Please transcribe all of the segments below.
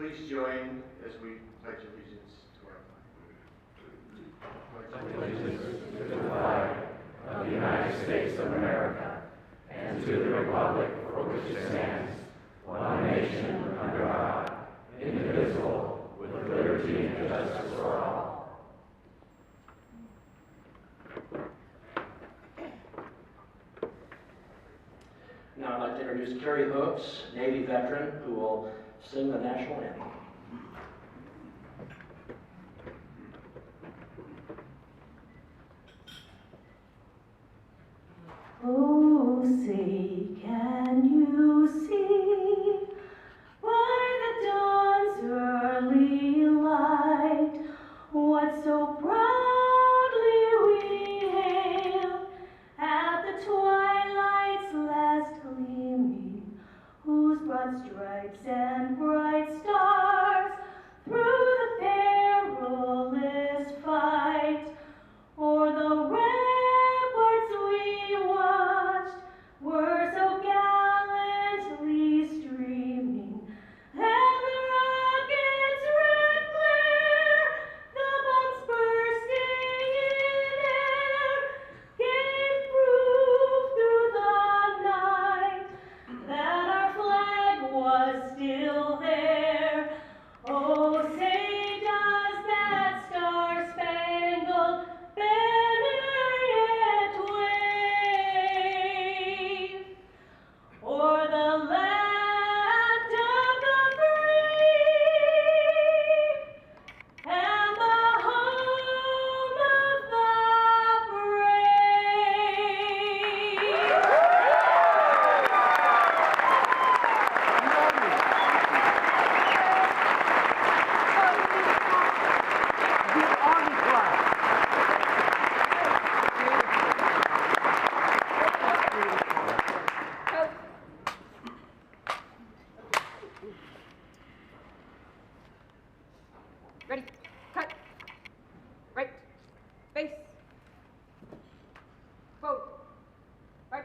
Please join as we pledge allegiance to our flag. Pledge allegiance to the flag of the United States of America and to the republic for which it stands, one nation under God, indivisible, with liberty and justice for all. Now I'd like to introduce Kerry Hooks, Navy veteran, who will sing the national anthem. Oh, say, can you see by the dawn's early light what so proudly we hailed at the twilight's last gleaming, whose broad stripes and bright stars through the perilous fight o'er the ramparts we watched were so gallantly streaming, and the rocket's red glare, the bombs bursting in air, gave proof through the night that our flag was still there. Oh, say does that star-spangled banner yet wave o'er the land of the free and the home of the brave? Ready, cut, right, face, forward, right.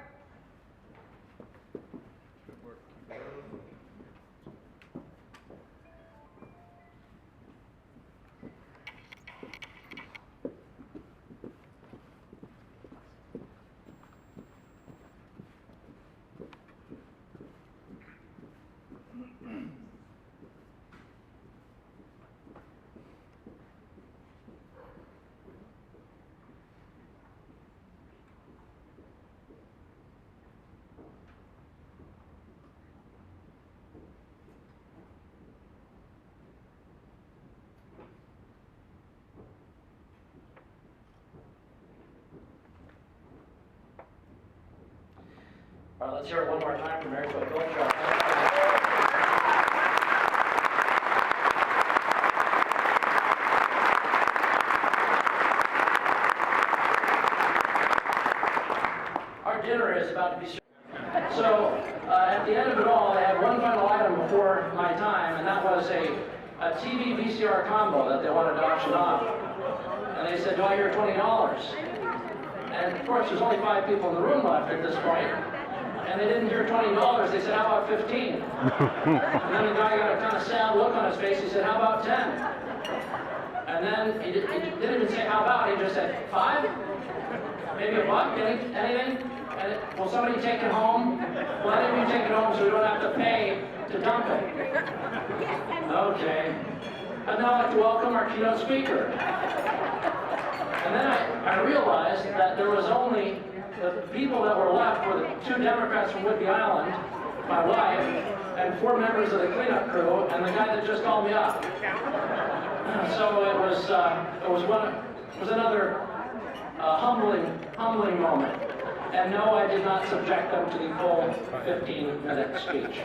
All right, let's hear it one more time from Mary Jo Goldschmidt. Our dinner is about to be served. So at the end of it all, I had one final item before my time, and that was a TV VCR combo that they wanted to auction off. And they said, do I hear $20? And of course, there's only 5 people in the room left at this point. And they didn't hear $20. They said, how about 15? And then the guy got a kind of sad look on his face. He said, how about 10? And then he didn't even say how about. He just said, 5? Maybe a buck? Anything? Will somebody take it home? Well, any of you take it home so we don't have to pay to dump it. Okay. I'd now like to welcome our keynote speaker. And then I realized that there was only the people that were left were the 2 Democrats from Whidbey Island, my wife, and 4 members of the cleanup crew, and the guy that just called me up. So it was another humbling moment. And no, I did not subject them to the full 15-minute speech.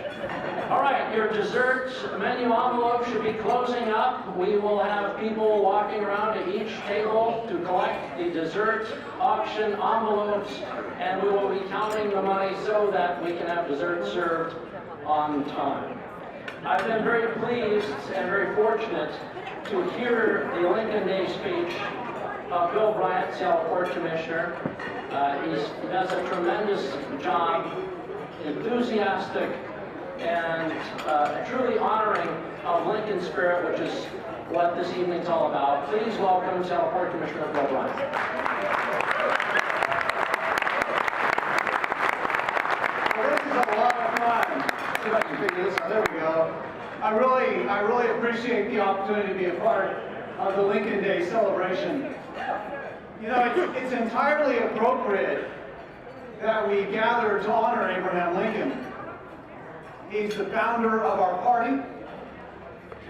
All right, your dessert menu envelope should be closing up. We will have people walking around to each table to collect the dessert auction envelopes, and we will be counting the money so that we can have dessert served on time. I've been very pleased and very fortunate to hear the Lincoln Day speech of Bill Bryant, Seattle Port Commissioner. He does a tremendous job, enthusiastic, and truly honoring of Lincoln's spirit, which is what this evening's all about. Please welcome Seattle Park Commissioner Bill Bryant. Well, this is a lot of fun. See if I can figure this out. There we go. I really appreciate the opportunity to be a part of the Lincoln Day celebration. You know, it's entirely appropriate that we gather to honor Abraham Lincoln. He's the founder of our party,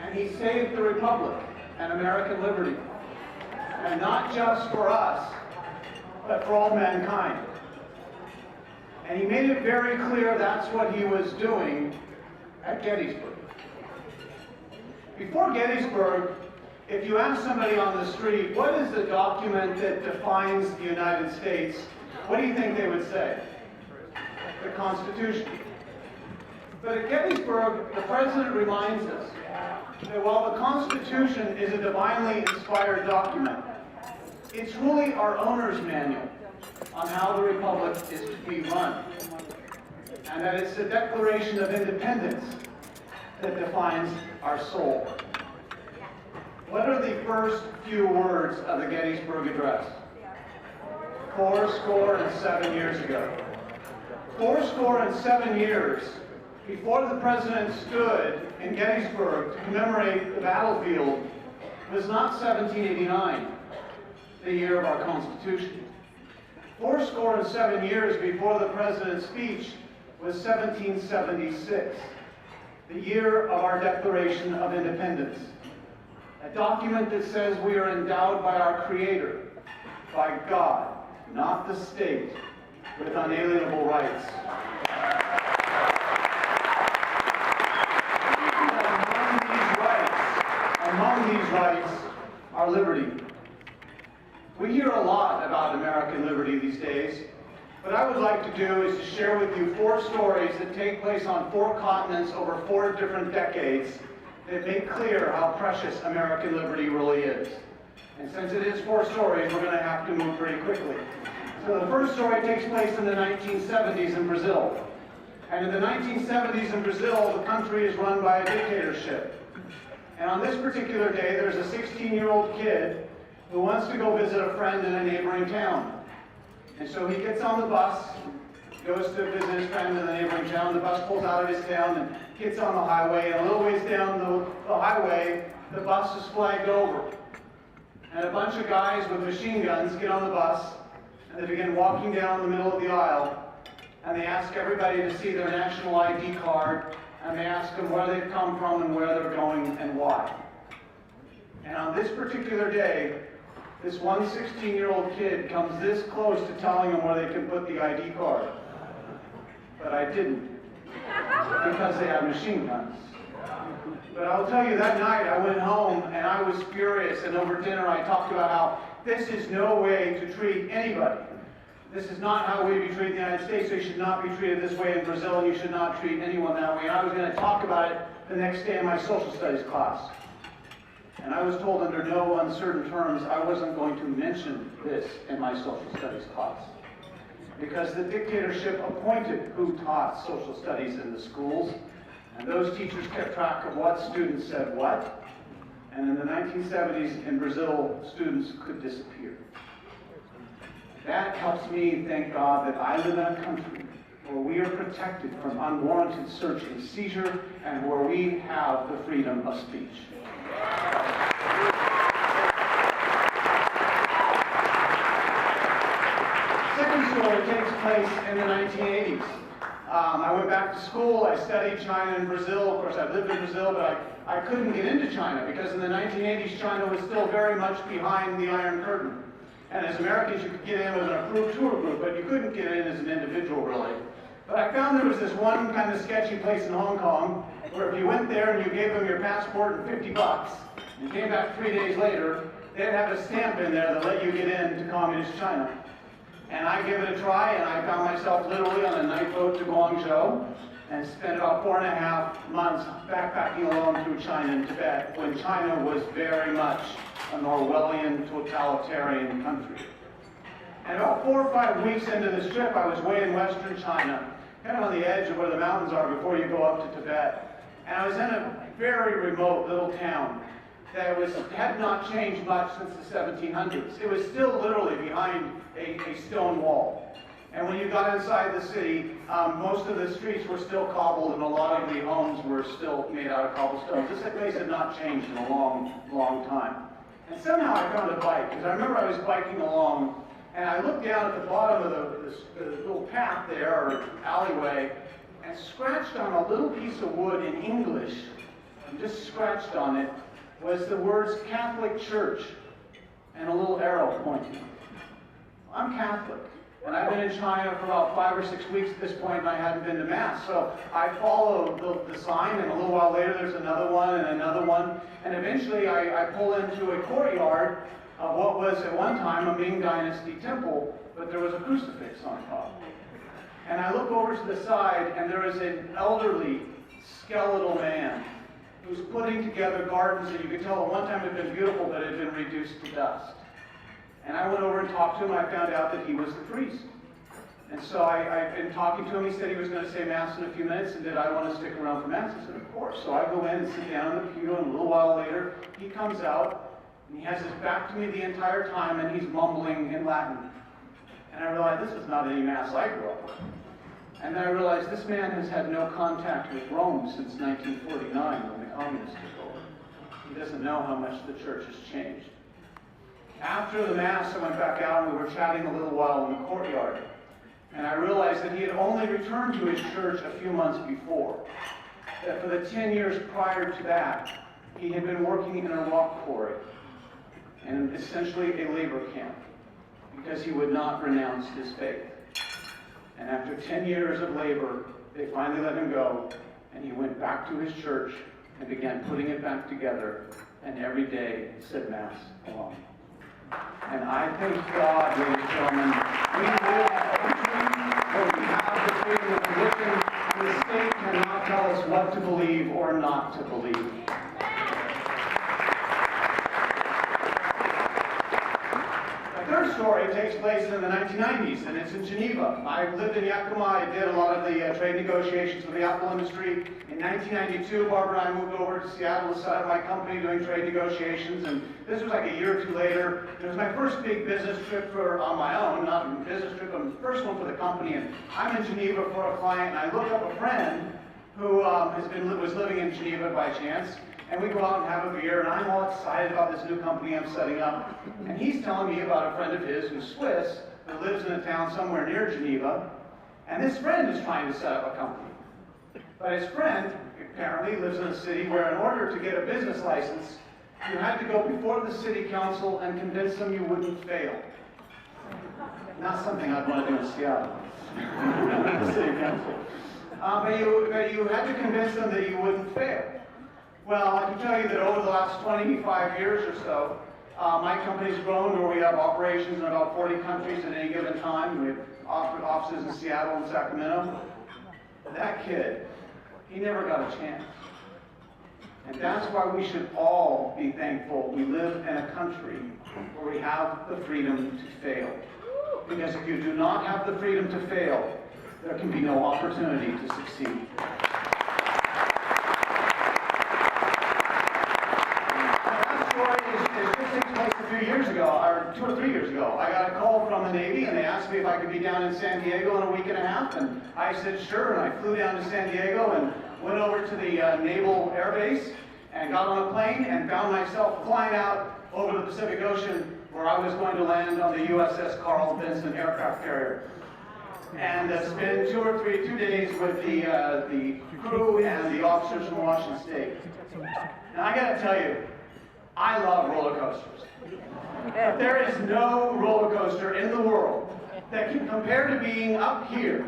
and he saved the Republic and American liberty. And not just for us, but for all mankind. And he made it very clear that's what he was doing at Gettysburg. Before Gettysburg, if you ask somebody on the street, what is the document that defines the United States, what do you think they would say? The Constitution. But at Gettysburg, the President reminds us that while the Constitution is a divinely inspired document, it's really our owner's manual on how the Republic is to be run. And that it's the Declaration of Independence that defines our soul. What are the first few words of the Gettysburg Address? 407 years ago. 407 years before the President stood in Gettysburg to commemorate the battlefield was not 1789, the year of our Constitution. 407 years before the President's speech was 1776, the year of our Declaration of Independence. A document that says we are endowed by our Creator, by God, not the state, with unalienable rights. Among these rights are liberty. We hear a lot about American liberty these days. What I would like to do is to share with you 4 stories that take place on 4 continents over 4 different decades that make clear how precious American liberty really is. And since it is 4 stories, we're going to have to move pretty quickly. So the first story takes place in the 1970s in Brazil. And in the 1970s in Brazil, the country is run by a dictatorship. And on this particular day, there's a 16-year-old kid who wants to go visit a friend in a neighboring town. And so he gets on the bus, goes to visit his friend in the neighboring town. The bus pulls out of his town and gets on the highway. And a little ways down the highway, the bus is flagged over. And a bunch of guys with machine guns get on the bus, and they begin walking down the middle of the aisle. And they ask everybody to see their national ID card, and they ask them where they've come from and where they're going and why. And on this particular day, this one 16-year-old kid comes this close to telling them where they can put the ID card. But I didn't, because they had machine guns. But I'll tell you, that night I went home and I was furious, and over dinner I talked about how this is no way to treat anybody. This is not how we treat the United States, so you should not be treated this way in Brazil, and you should not treat anyone that way. And I was going to talk about it the next day in my social studies class. And I was told under no uncertain terms I wasn't going to mention this in my social studies class. Because the dictatorship appointed who taught social studies in the schools, and those teachers kept track of what students said what. And in the 1970s in Brazil, students could disappear. That helps me thank God that I live in a country where we are protected from unwarranted search and seizure, and where we have the freedom of speech. Second story takes place in the 1980s. I went back to school, I studied China and Brazil. Of course, I've lived in Brazil, but I couldn't get into China because in the 1980s, China was still very much behind the Iron Curtain. And as Americans, you could get in with an approved tour group, but you couldn't get in as an individual, really. But I found there was this one kind of sketchy place in Hong Kong where if you went there and you gave them your passport and $50 and came back 3 days later, they'd have a stamp in there that let you get into communist China. And I gave it a try, and I found myself literally on a night boat to Guangzhou and spent about 4.5 months backpacking alone through China and Tibet, when China was very much an Orwellian, totalitarian country. And about 4 or 5 weeks into this trip, I was way in western China, kind of on the edge of where the mountains are before you go up to Tibet. And I was in a very remote little town that had not changed much since the 1700s. It was still literally behind a stone wall. And when you got inside the city, most of the streets were still cobbled and a lot of the homes were still made out of cobblestone. This place had not changed in a long, long time. And somehow I found a bike, because I remember I was biking along, and I looked down at the bottom of the little path there, or alleyway, and scratched on a little piece of wood in English, and just scratched on it, was the words Catholic Church, and a little arrow pointing. I'm Catholic. And I've been in China for about 5 or 6 weeks at this point, and I hadn't been to Mass. So I followed the sign, and a little while later there's another one and another one. And eventually I pull into a courtyard of what was at one time a Ming Dynasty temple, but there was a crucifix on top. And I look over to the side, and there is an elderly, skeletal man who's putting together gardens that you could tell at one time had been beautiful, but had been reduced to dust. And I went over and talked to him, and I found out that he was the priest. And so I've been talking to him. He said he was going to say Mass in a few minutes, and did I want to stick around for Mass? I said, of course. So I go in and sit down in the pew, and a little while later, he comes out, and he has his back to me the entire time, and he's mumbling in Latin. And I realized this is not any Mass I grew up with. And then I realized this man has had no contact with Rome since 1949, when the communists took over. He doesn't know how much the church has changed. After the Mass, I went back out and we were chatting a little while in the courtyard. And I realized that he had only returned to his church a few months before. That for the 10 years prior to that, he had been working in a rock quarry and essentially a labor camp because he would not renounce his faith. And after 10 years of labor, they finally let him go, and he went back to his church and began putting it back together, and every day said Mass alone. And I thank God, ladies and gentlemen, we live in a country where we have the freedom of religion. The state cannot tell us what to believe or not to believe. The third story takes place in the 1990s, and it's in Geneva. I lived in Yakima. I did a lot of the trade negotiations with the apple industry. In 1992, Barbara and I moved over to Seattle to set up my company doing trade negotiations, and this was like a year or two later. It was my first big business trip on my own, not a business trip, but the first one for the company. And I'm in Geneva for a client, and I look up a friend who was living in Geneva by chance. And we go out and have a beer, and I'm all excited about this new company I'm setting up. And he's telling me about a friend of his who's Swiss, who lives in a town somewhere near Geneva. And this friend is trying to set up a company. But his friend apparently lives in a city where in order to get a business license, you had to go before the city council and convince them you wouldn't fail. Not something I'd want to do in Seattle. The city council. But you had to convince them that you wouldn't fail. Well, I can tell you that over the last 25 years or so, my company's grown where we have operations in about 40 countries at any given time. We have offices in Seattle and Sacramento. That kid, he never got a chance. And that's why we should all be thankful we live in a country where we have the freedom to fail. Because if you do not have the freedom to fail, there can be no opportunity to succeed. A few years ago, or 2 or 3 years ago, I got a call from the Navy, and they asked me if I could be down in San Diego in a week and a half, and I said sure, and I flew down to San Diego and went over to the Naval Air Base and got on a plane and found myself flying out over the Pacific Ocean where I was going to land on the USS Carl Vinson aircraft carrier and spend 2 days with the crew and the officers from Washington State. Now I gotta tell you, I love roller coasters. But there is no roller coaster in the world that can compare to being up here,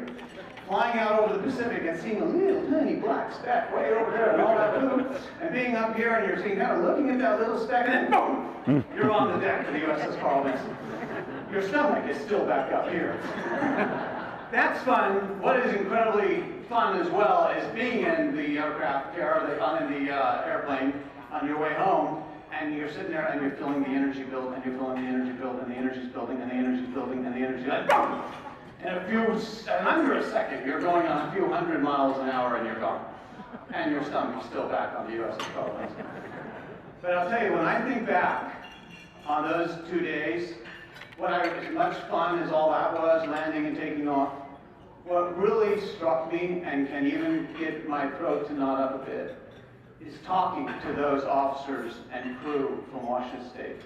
flying out over the Pacific and seeing a little tiny black speck way over there and all that blue, and being up here and you're seeing kind of looking at that little speck, and then boom, you're on the deck of the USS Carl Vinson. Your stomach is still back up here. That's fun. What is incredibly fun as well is being in the aircraft, or in the airplane on your way home. And you're sitting there and you're feeling the energy build, and you're feeling the energy build, and the energy's building, and the energy's building, and the energy, like, boom! in under a second, you're going on a few hundred miles an hour and you're gone. And your stomach's still back on the U.S. Colonies. But I'll tell you, when I think back on those 2 days, as much fun as all that was, landing and taking off, what really struck me and can even get my throat to knot up a bit is talking to those officers and crew from Washington State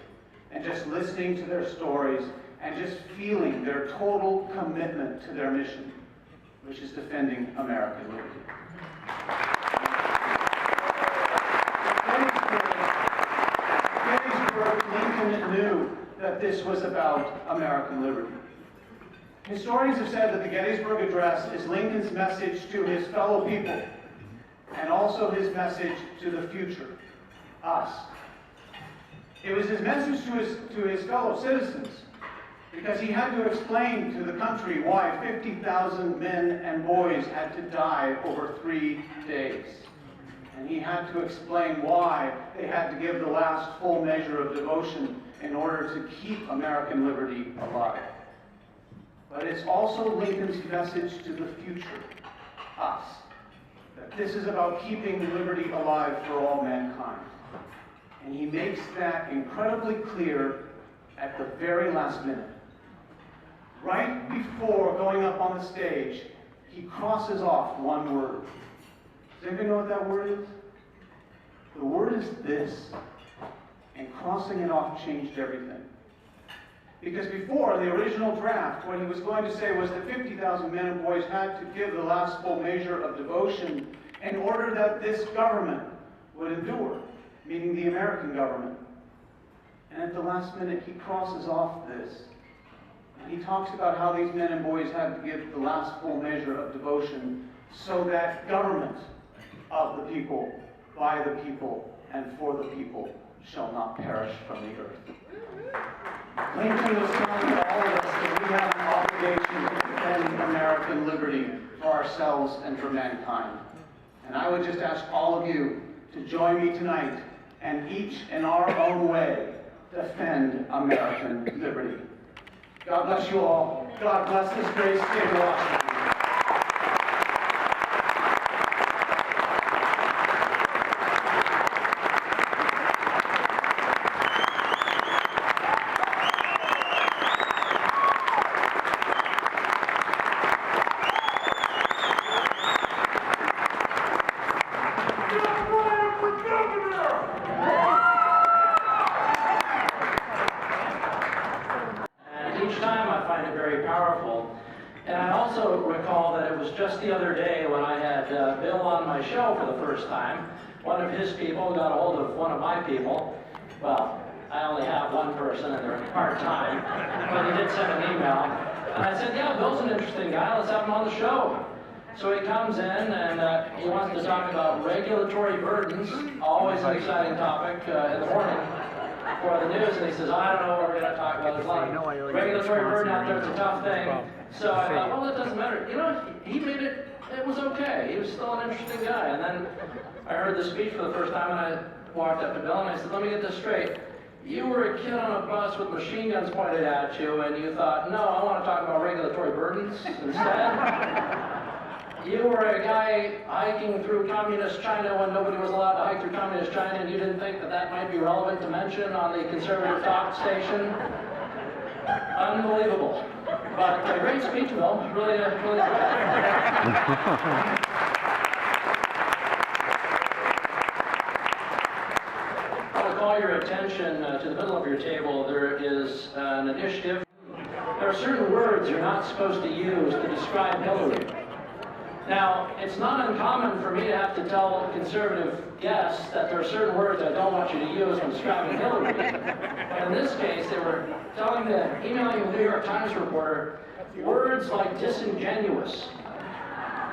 and just listening to their stories and just feeling their total commitment to their mission, which is defending American liberty. At Gettysburg, Lincoln knew that this was about American liberty. Historians have said that the Gettysburg Address is Lincoln's message to his fellow people and also his message to the future, us. It was his message to his fellow citizens because he had to explain to the country why 50,000 men and boys had to die over 3 days. And he had to explain why they had to give the last full measure of devotion in order to keep American liberty alive. But it's also Lincoln's message to the future, us, that this is about keeping liberty alive for all mankind. And he makes that incredibly clear at the very last minute. Right before going up on the stage, he crosses off one word. Does anybody know what that word is? The word is this. And crossing it off changed everything. Because before, in the original draft, what he was going to say was that 50,000 men and boys had to give the last full measure of devotion in order that this government would endure, meaning the American government. And at the last minute, he crosses off this. And he talks about how these men and boys had to give the last full measure of devotion so that government of the people, by the people, and for the people shall not perish from the earth. Lincoln was telling all of us that we have an obligation to defend American liberty for ourselves and for mankind. And I would just ask all of you to join me tonight and each in our own way defend American liberty. God bless you all. God bless this great state of Washington. And I also recall that it was just the other day when I had Bill on my show for the first time. One of his people got a hold of one of my people. Well, I only have one person and they're part-time, but he did send an email. And I said, yeah, Bill's an interesting guy, let's have him on the show. So he comes in and he wants to talk about regulatory burdens, always an exciting topic in the morning for the news, and he says, I don't know what we're going to talk about. There's a lot of regulatory burden out there, it's a tough thing. So I thought, well, it doesn't matter. You know, he made it, it was okay. He was still an interesting guy. And then I heard the speech for the first time, and I walked up to Bill, and I said, let me get this straight. You were a kid on a bus with machine guns pointed at you, and you thought, no, I want to talk about regulatory burdens instead. You were a guy hiking through communist China when nobody was allowed to hike through communist China, and you didn't think that that might be relevant to mention on the conservative talk station. Unbelievable. But a great speech, Bill. Really, really good. I want to call your attention to the middle of your table. There is an initiative. There are certain words you're not supposed to use to describe Hillary. Now, it's not uncommon for me to have to tell conservative guests that there are certain words I don't want you to use when describing Hillary. But in this case, they were emailing the New York Times reporter words like disingenuous,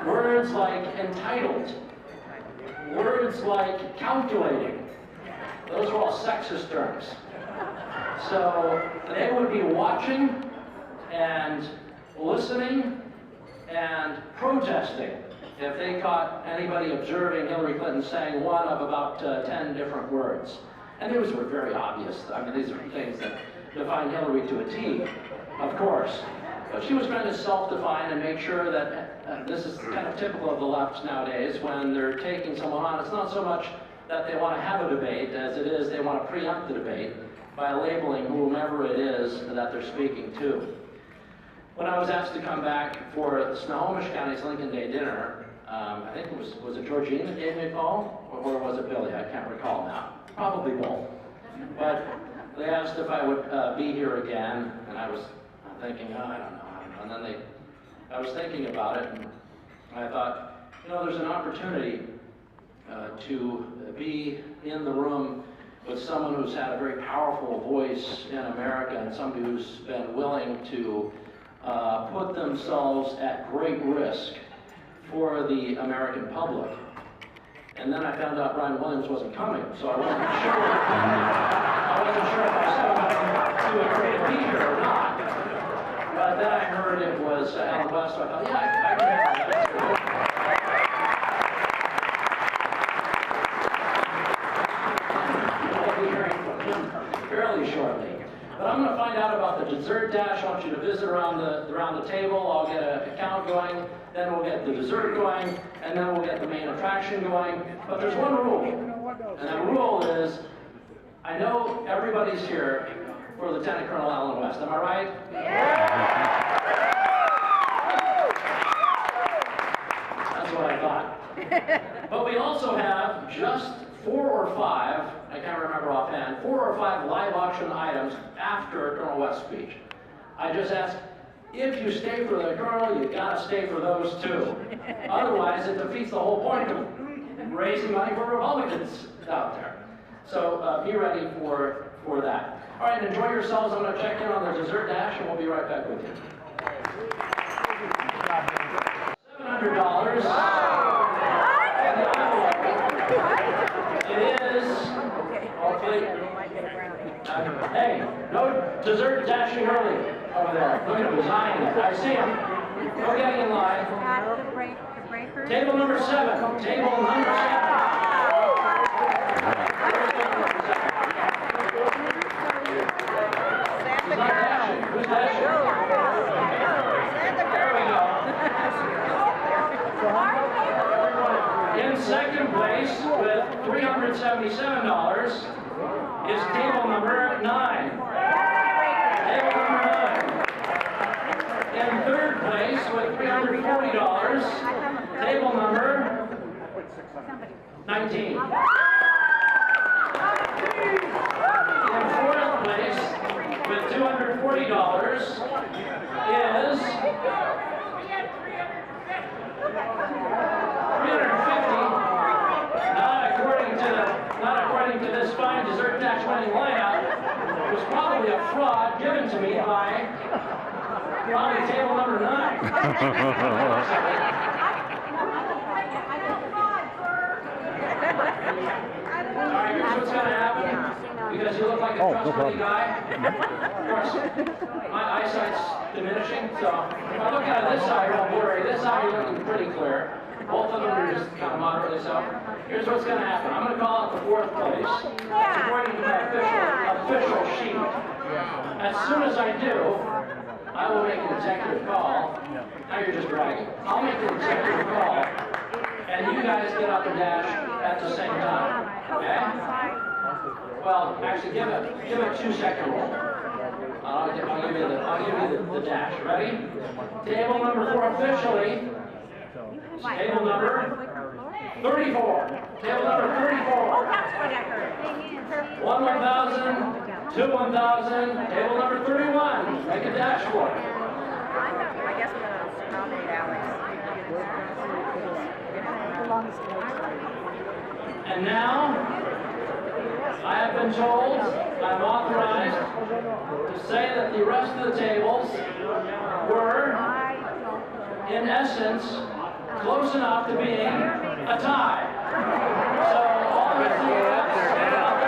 words like entitled, words like calculating. Those were all sexist terms. So they would be watching and listening and protesting if they caught anybody observing Hillary Clinton saying one of about 10 different words. And these were very obvious. I mean, these are things that define Hillary to a T, of course. But she was trying to self-define and make sure that, this is kind of typical of the left nowadays, when they're taking someone on, it's not so much that they want to have a debate as it is they want to preempt the debate by labeling whomever it is that they're speaking to. When I was asked to come back for the Snohomish County's Lincoln Day dinner, I think it was it Georgine that gave me a call? Or was it Billy? I can't recall now. Probably both. But they asked if I would be here again, and I was thinking, oh, I don't know. And then I was thinking about it, and I thought, you know, there's an opportunity to be in the room with someone who's had a very powerful voice in America and somebody who's been willing to put themselves at great risk for the American public. And then I found out Brian Williams wasn't coming, so I wasn't sure. I wasn't sure if I was to agree to be here or not. But then I heard it was Alan West, so I thought, yeah, I can have that. We'll be hearing from him fairly shortly. But I'm going to find out about the dessert dash. I want you to visit around the table. I'll get a count going. Then we'll get the dessert going, and then we'll get the main attraction going. But there's one rule, and that rule is, I know everybody's here for Lieutenant Colonel Alan West. Am I right? Yeah. That's what I thought. But we also have just 4 or 5, I can't remember offhand, 4 or 5 live auction items after Colonel West's speech. I just asked, if you stay for the Colonel, you gotta stay for those too. Otherwise, it defeats the whole point of raising money for Republicans out there. So be ready for that. All right, enjoy yourselves. I'm gonna check in on the dessert dash, and we'll be right back with you. $700. It is. Hopefully. Hey, no dessert dashing early over there. Look at him, he's eyeing it. I see him. Go getting in line. Table number 7. Table number 7. He's not dashing. Who's dashing? There we go. In second place with $377 is table number 9. Table number 9. In third place with $340, table number 19. In fourth place with $240 is 350. Not according to this fine dessert dash winning layout. It was probably a fraud given to me by probably table number 9. All right, here's what's going to happen. Because you look like a trustworthy guy. Of course, my eyesight's diminishing, so if I look at it this side, real blurry. This side, you're looking pretty clear. Both of them are just kind of moderately so. Here's what's going to happen. I'm going to call out the 4th place. It's according to my official sheet. As soon as I do, I will make an executive call. Now you're just bragging. I'll make an executive call, and you guys get out the dash at the same time. Okay? Well, actually, give it 2-second roll. I'll give you the dash. Ready? Table number 4 officially. Table number 34. Table number 34. One 1,000, 2 1,000. Table number 31. Make a dash for it. I guess we're going to nominate Alex. And now, I have been told, I'm authorized to say that the rest of the tables were, in essence, close enough to being a tie. So all the rest of you have to stand out there.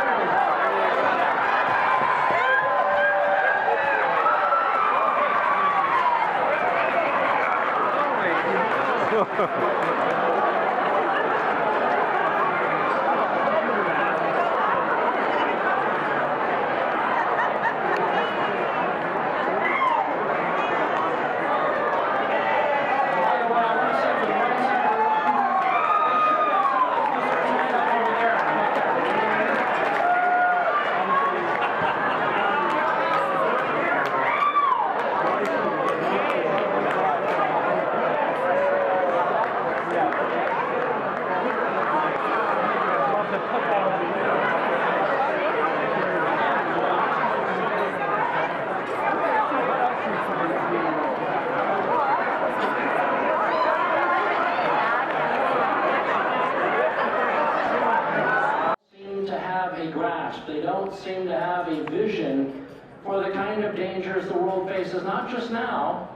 grasp. They don't seem to have a vision for the kind of dangers the world faces, not just now,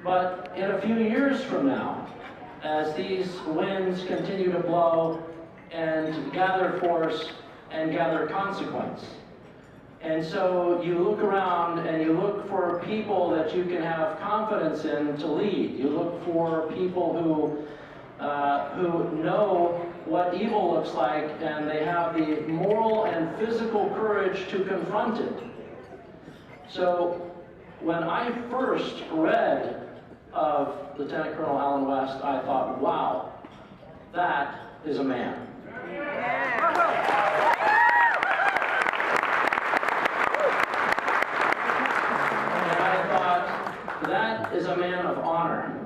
but in a few years from now, as these winds continue to blow and gather force and gather consequence. And so you look around and you look for people that you can have confidence in to lead. You look for people who know what evil looks like, and they have the moral and physical courage to confront it. So when I first read of Lieutenant Colonel Allen West, I thought, wow, that is a man. And I thought, that is a man of honor.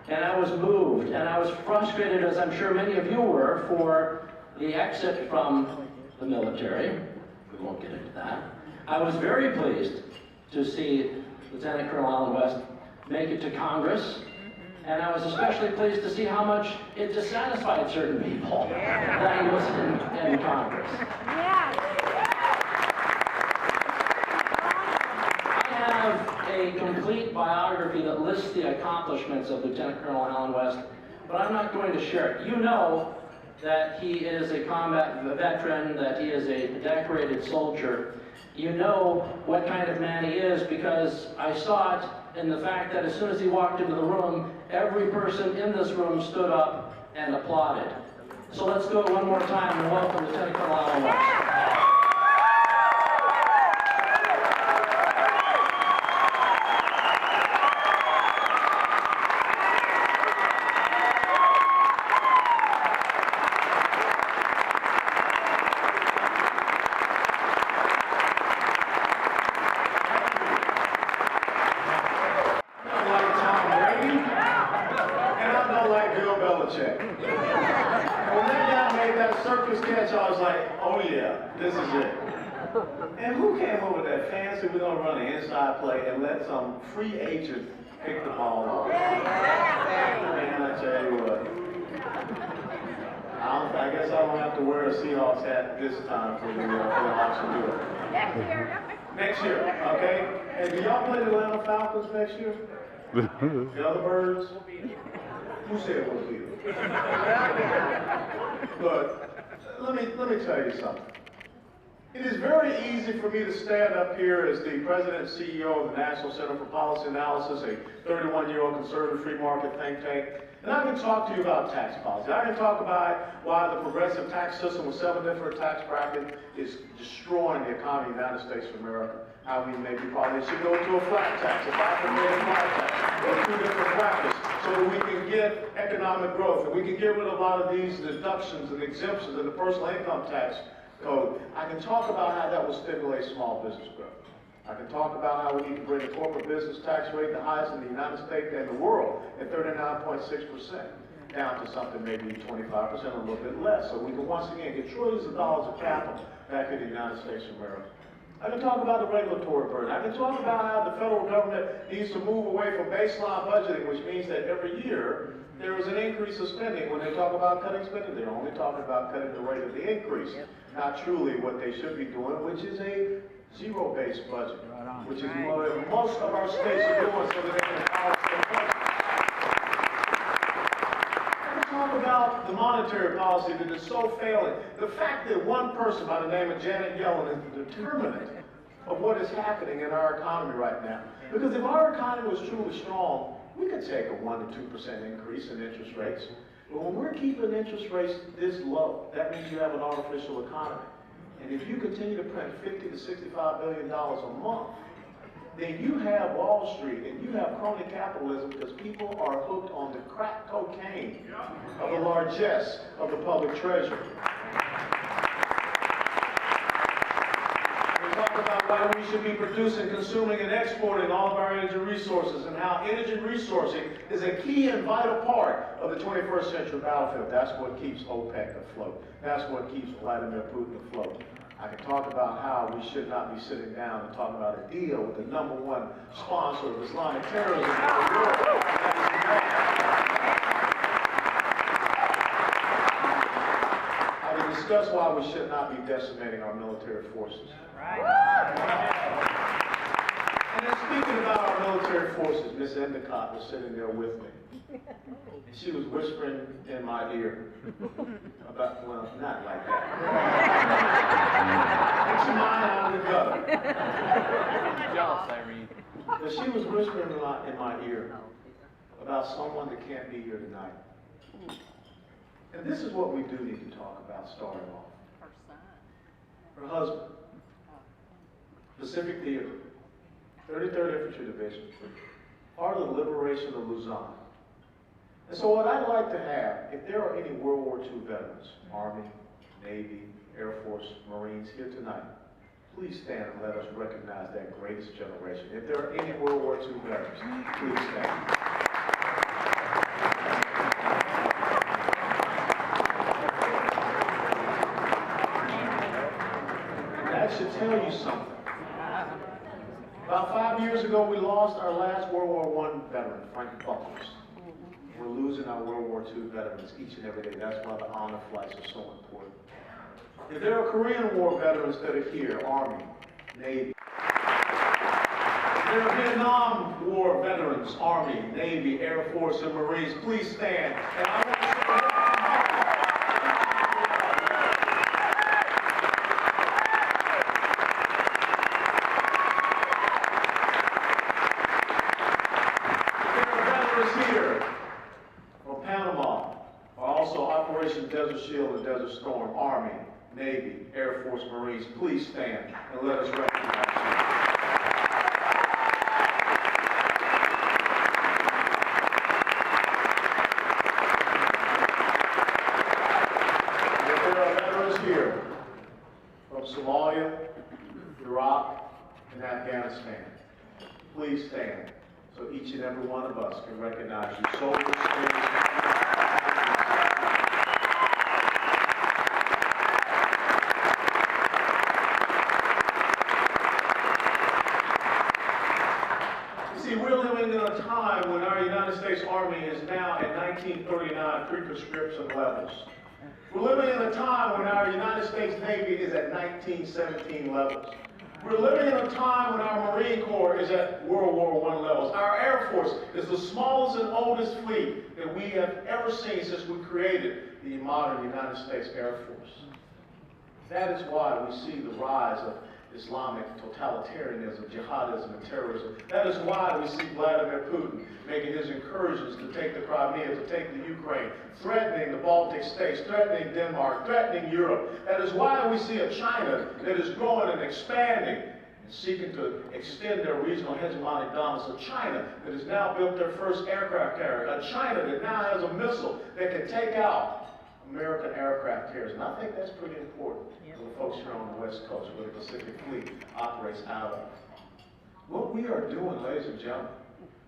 And I was moved, and I was frustrated, as I'm sure many of you were, for the exit from the military. We won't get into that. I was very pleased to see Lieutenant Colonel Allen West make it to Congress, and I was especially pleased to see how much it dissatisfied certain people that he was in Congress. I have a complete biography that lists the accomplishments of Lieutenant Colonel Allen West, but I'm not going to share it. You know that he is a combat veteran, that he is a decorated soldier. You know what kind of man he is because I saw it in the fact that as soon as he walked into the room, every person in this room stood up and applauded. So let's do it one more time and welcome Lieutenant Colonel Allen West. This is it. And who came up with that fancy, we're going to run an inside play and let some free agent pick the ball off? Man, I tell you what. I guess I don't have to wear a Seahawks hat this time for the Hawks to do it. Next year, okay? And do y'all play the Atlanta Falcons next year? The other birds? Who said we'll be there? But let me tell you something. It is very easy for me to stand up here as the president and CEO of the National Center for Policy Analysis, a 31-year-old conservative free market think tank, and I can talk to you about tax policy. I can talk about why the progressive tax system with 7 different tax brackets is destroying the economy of the United States of America. How we maybe probably should go to a flat tax, a 5% flat tax, or 2 different brackets, so that we can get economic growth, and we can get rid of a lot of these deductions and exemptions in the personal income tax code. I can talk about how that will stimulate small business growth. I can talk about how we need to bring the corporate business tax rate, the highest in the United States and the world, at 39.6%, down to something maybe 25% or a little bit less. So we can once again get trillions of dollars of capital back in the United States of America. I can talk about the regulatory burden. I can talk about how the federal government needs to move away from baseline budgeting, which means that every year there is an increase of spending. When they talk about cutting spending, they're only talking about cutting the rate of the increase, not truly what they should be doing, which is a zero-based budget, which is what most of our states are doing so that they can balance their budget. Talk about the monetary policy that is so failing. The fact that one person by the name of Janet Yellen is the determinant of what is happening in our economy right now. Because if our economy was truly strong, we could take a 1 to 2% increase in interest rates. But when we're keeping interest rates this low, that means you have an artificial economy. And if you continue to print $50 to $65 billion a month, then you have Wall Street and you have crony capitalism because people are hooked on the crack cocaine of the largesse of the public treasury. We talk about why we should be producing, consuming, and exporting all of our energy resources and how energy resourcing is a key and vital part of the 21st century battlefield. That's what keeps OPEC afloat. That's what keeps Vladimir Putin afloat. I can talk about how we should not be sitting down and talking about a deal with the #1 sponsor of Islamic terrorism in the world. I can discuss why we should not be decimating our military forces. And then speaking about our military forces, Miss Endicott was sitting there with me. And she was whispering in my ear about, well, not like that. Get your mind out of the gutter. Jealous, Irene. But she was whispering in my ear about someone that can't be here tonight. And this is what we do need to talk about starting off. Her husband, Pacific Theater, 33rd Infantry Division, part of the liberation of Luzon. And so what I'd like to have, if there are any World War II veterans, Army, Navy, Air Force, Marines here tonight, please stand and let us recognize that greatest generation. If there are any World War II veterans, please stand. That should tell you something. About 5 years ago, we lost our last World War I veteran, Frank Buckles. We're losing our World War II veterans each and every day. That's why the honor flights are so important. If there are Korean War veterans that are here, Army, Navy. If there are Vietnam War veterans, Army, Navy, Air Force, and Marines, please stand. And I want to say Desert Shield and Desert Storm, Army, Navy, Air Force, Marines, please stand and let us recognize you. If there are veterans here from Somalia, Iraq, and Afghanistan, please stand so each and every one of us can recognize you. Soldiers, we're living in a time when our United States Army is now at 1939 pre-conscription levels. We're living in a time when our United States Navy is at 1917 levels. We're living in a time when our Marine Corps is at World War I levels. Our Air Force is the smallest and oldest fleet that we have ever seen since we created the modern United States Air Force. That is why we see the rise of Islamic totalitarianism, jihadism, and terrorism. That is why we see Vladimir Putin making his incursions to take the Crimea, to take the Ukraine, threatening the Baltic states, threatening Denmark, threatening Europe. That is why we see a China that is growing and expanding and seeking to extend their regional hegemonic dominance. A China that has now built their first aircraft carrier. A China that now has a missile that can take out American aircraft carriers. And I think that's pretty important for the folks here on the West Coast where the Pacific Fleet operates out of. What we are doing, ladies and gentlemen,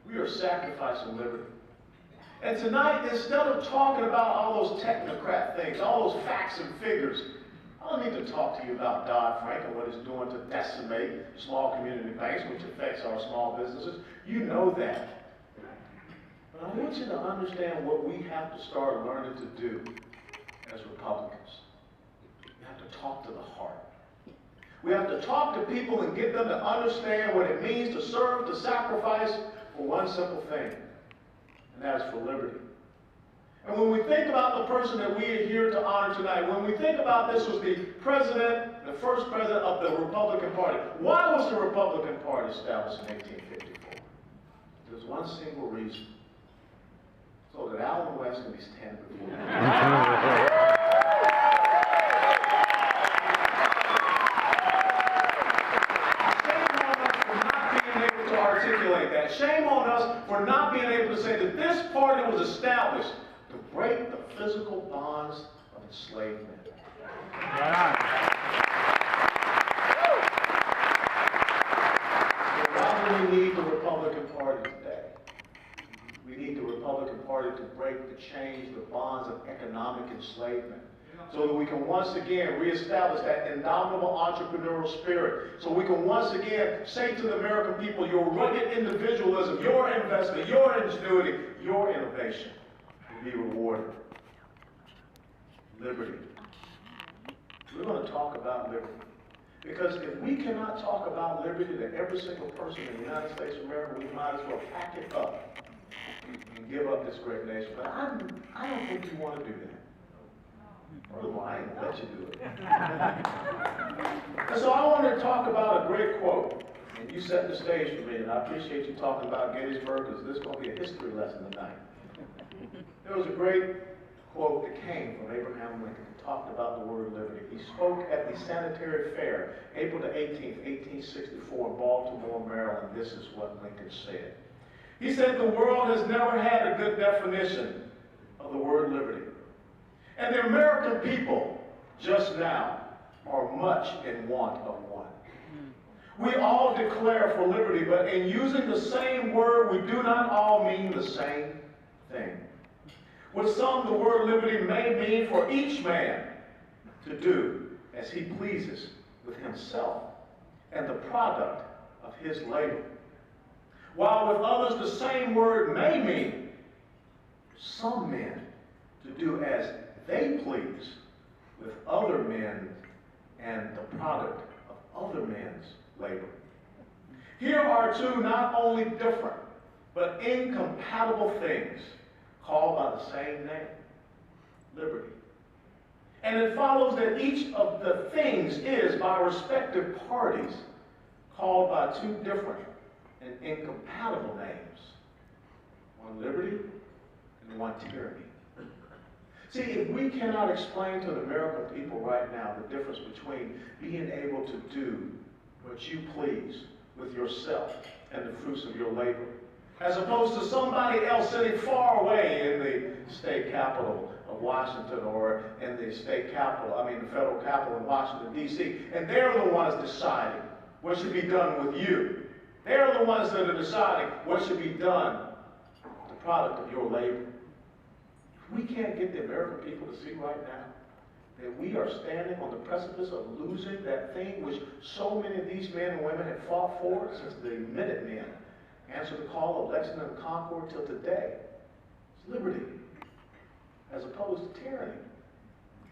we are sacrificing liberty. And tonight, instead of talking about all those technocrat things, all those facts and figures, I don't need to talk to you about Dodd-Frank and what it's doing to decimate small community banks, which affects our small businesses. You know that. But I want you to understand what we have to start learning to do as Republicans. We have to talk to the heart. We have to talk to people and get them to understand what it means to serve, to sacrifice for one simple thing, and that is for liberty. And when we think about the person that we are here to honor tonight, when we think about this was the president, the first president of the Republican Party. Why was the Republican Party established in 1854? There's one single reason. So that Allen West can be standing before you. Articulate that. Shame on us for not being able to say that this party was established to break the physical bonds of enslavement. Right. So why do we need the Republican Party today? We need the Republican Party to break, to change the bonds of economic enslavement, so that we can once again reestablish that indomitable entrepreneurial spirit, so we can once again say to the American people, your rugged individualism, your investment, your ingenuity, your innovation will be rewarded. Liberty. We're going to talk about liberty. Because if we cannot talk about liberty to every single person in the United States of America, we might as well pack it up and give up this great nation. But I don't think you want to do that. Well, I ain't gonna let you do it. And so I want to talk about a great quote. And you set the stage for me, and I appreciate you talking about Gettysburg, because this is going to be a history lesson tonight. There was a great quote that came from Abraham Lincoln. He talked about the word liberty. He spoke at the Sanitary Fair, April the 18th, 1864, in Baltimore, Maryland. This is what Lincoln said. He said, "The world has never had a good definition of the word liberty. And the American people, just now, are much in want of one. We all declare for liberty, but in using the same word, we do not all mean the same thing. With some, the word liberty may mean for each man to do as he pleases with himself and the product of his labor. While with others, the same word may mean some men to do as they please with other men and the product of other men's labor. Here are two not only different, but incompatible things called by the same name, liberty. And it follows that each of the things is, by respective parties, called by two different and incompatible names. One liberty and one tyranny. See, if we cannot explain to the American people right now the difference between being able to do what you please with yourself and the fruits of your labor, as opposed to somebody else sitting far away in the state capitol of Washington, or in the the federal capitol in Washington, D.C., and they're the ones deciding what should be done with you. They're the ones that are deciding what should be done, the product of your labor. We can't get the American people to see right now that we are standing on the precipice of losing that thing which so many of these men and women have fought for since the Minutemen answered the call of Lexington and Concord till today. It's liberty, as opposed to tyranny.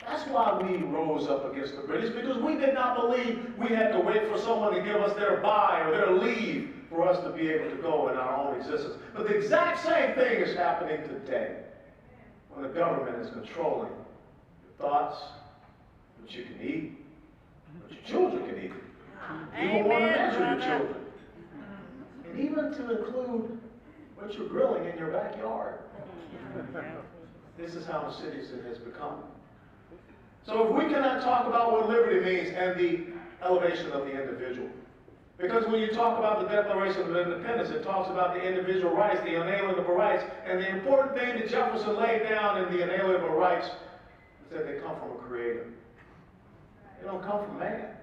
That's why we rose up against the British, because we did not believe we had to wait for someone to give us their buy or their leave for us to be able to go in our own existence. But the exact same thing is happening today, when the government is controlling your thoughts, what you can eat, what your children can eat. You will want to measure your children. And even to include what you're grilling in your backyard. This is how insidious it has become. So if we cannot talk about what liberty means and the elevation of the individual, because when you talk about the Declaration of Independence, it talks about the individual rights, the inalienable rights, and the important thing that Jefferson laid down in the inalienable rights is that they come from a creator. They don't come from man.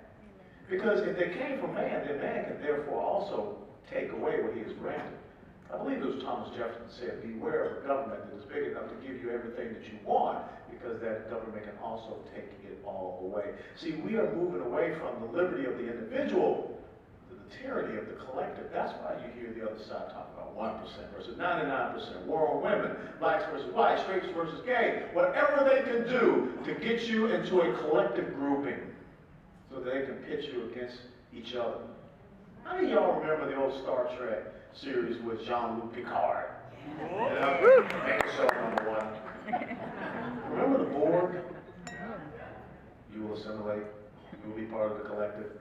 Because if they came from man, then man can therefore also take away what he has granted. I believe it was Thomas Jefferson said, beware of a government that is big enough to give you everything that you want, because that government can also take it all away. See, we are moving away from the liberty of the individual to the tyranny of the collective. That's why you hear the other side talk about 1% versus 99%, war on women, blacks versus whites, straights versus gay, whatever they can do to get you into a collective grouping so that they can pit you against each other. How many of y'all remember the old Star Trek series with Jean-Luc Picard? Episode number 1. Remember the Borg? You will assimilate. You will be part of the collective.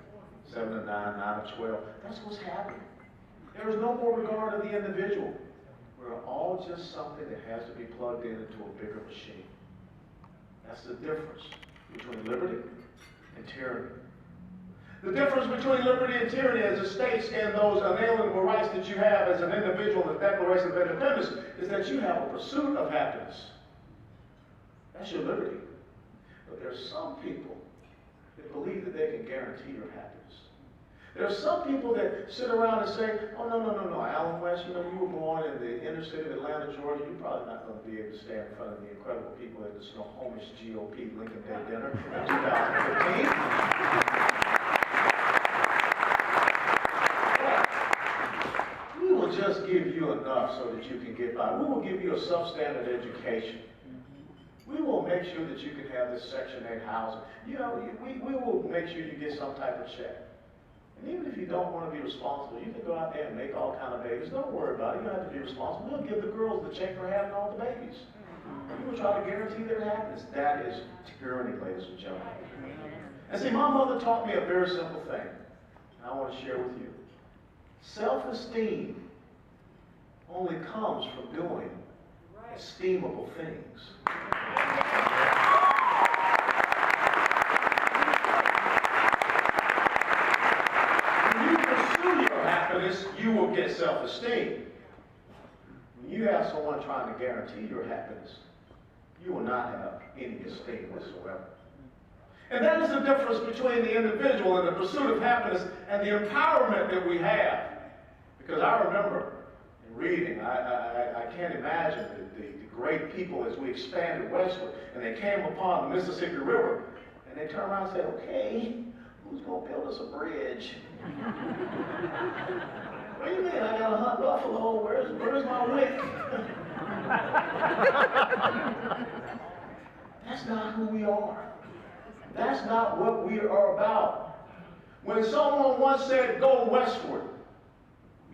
7 to 9, 9 to 12. That's what's happening. There is no more regard of the individual. We're all just something that has to be plugged into a bigger machine. That's the difference between liberty and tyranny. The difference between liberty and tyranny, as it states in those inalienable rights that you have as an individual in the Declaration of Independence, is that you have a pursuit of happiness. That's your liberty. But there are some people that believe that they can guarantee your happiness. There are some people that sit around and say, oh, no, Alan West, you were born in the inner city of Atlanta, Georgia. You're probably not going to be able to stand in front of the incredible people at the Snohomish GOP Lincoln Day dinner in 2015. Just give you enough so that you can get by. We will give you a substandard education. We will make sure that you can have this Section 8 housing. You know, we will make sure you get some type of check. And even if you don't want to be responsible, you can go out there and make all kind of babies. Don't worry about it. You don't have to be responsible. We'll give the girls the check for having all the babies. We will try to guarantee their happiness. That is tyranny, ladies and gentlemen. And see, my mother taught me a very simple thing, and I want to share with you. Self-esteem only comes from doing esteemable things. When you pursue your happiness, you will get self-esteem. When you have someone trying to guarantee your happiness, you will not have any esteem whatsoever. And that is the difference between the individual and the pursuit of happiness and the empowerment that we have. Because I remember in reading, I can't imagine the great people as we expanded westward, and they came upon the Mississippi River, and they turned around and said, okay, who's going to build us a bridge? What do you mean? I got to hunt buffalo. Where's my wick? That's not who we are. That's not what we are about. When someone once said, go westward,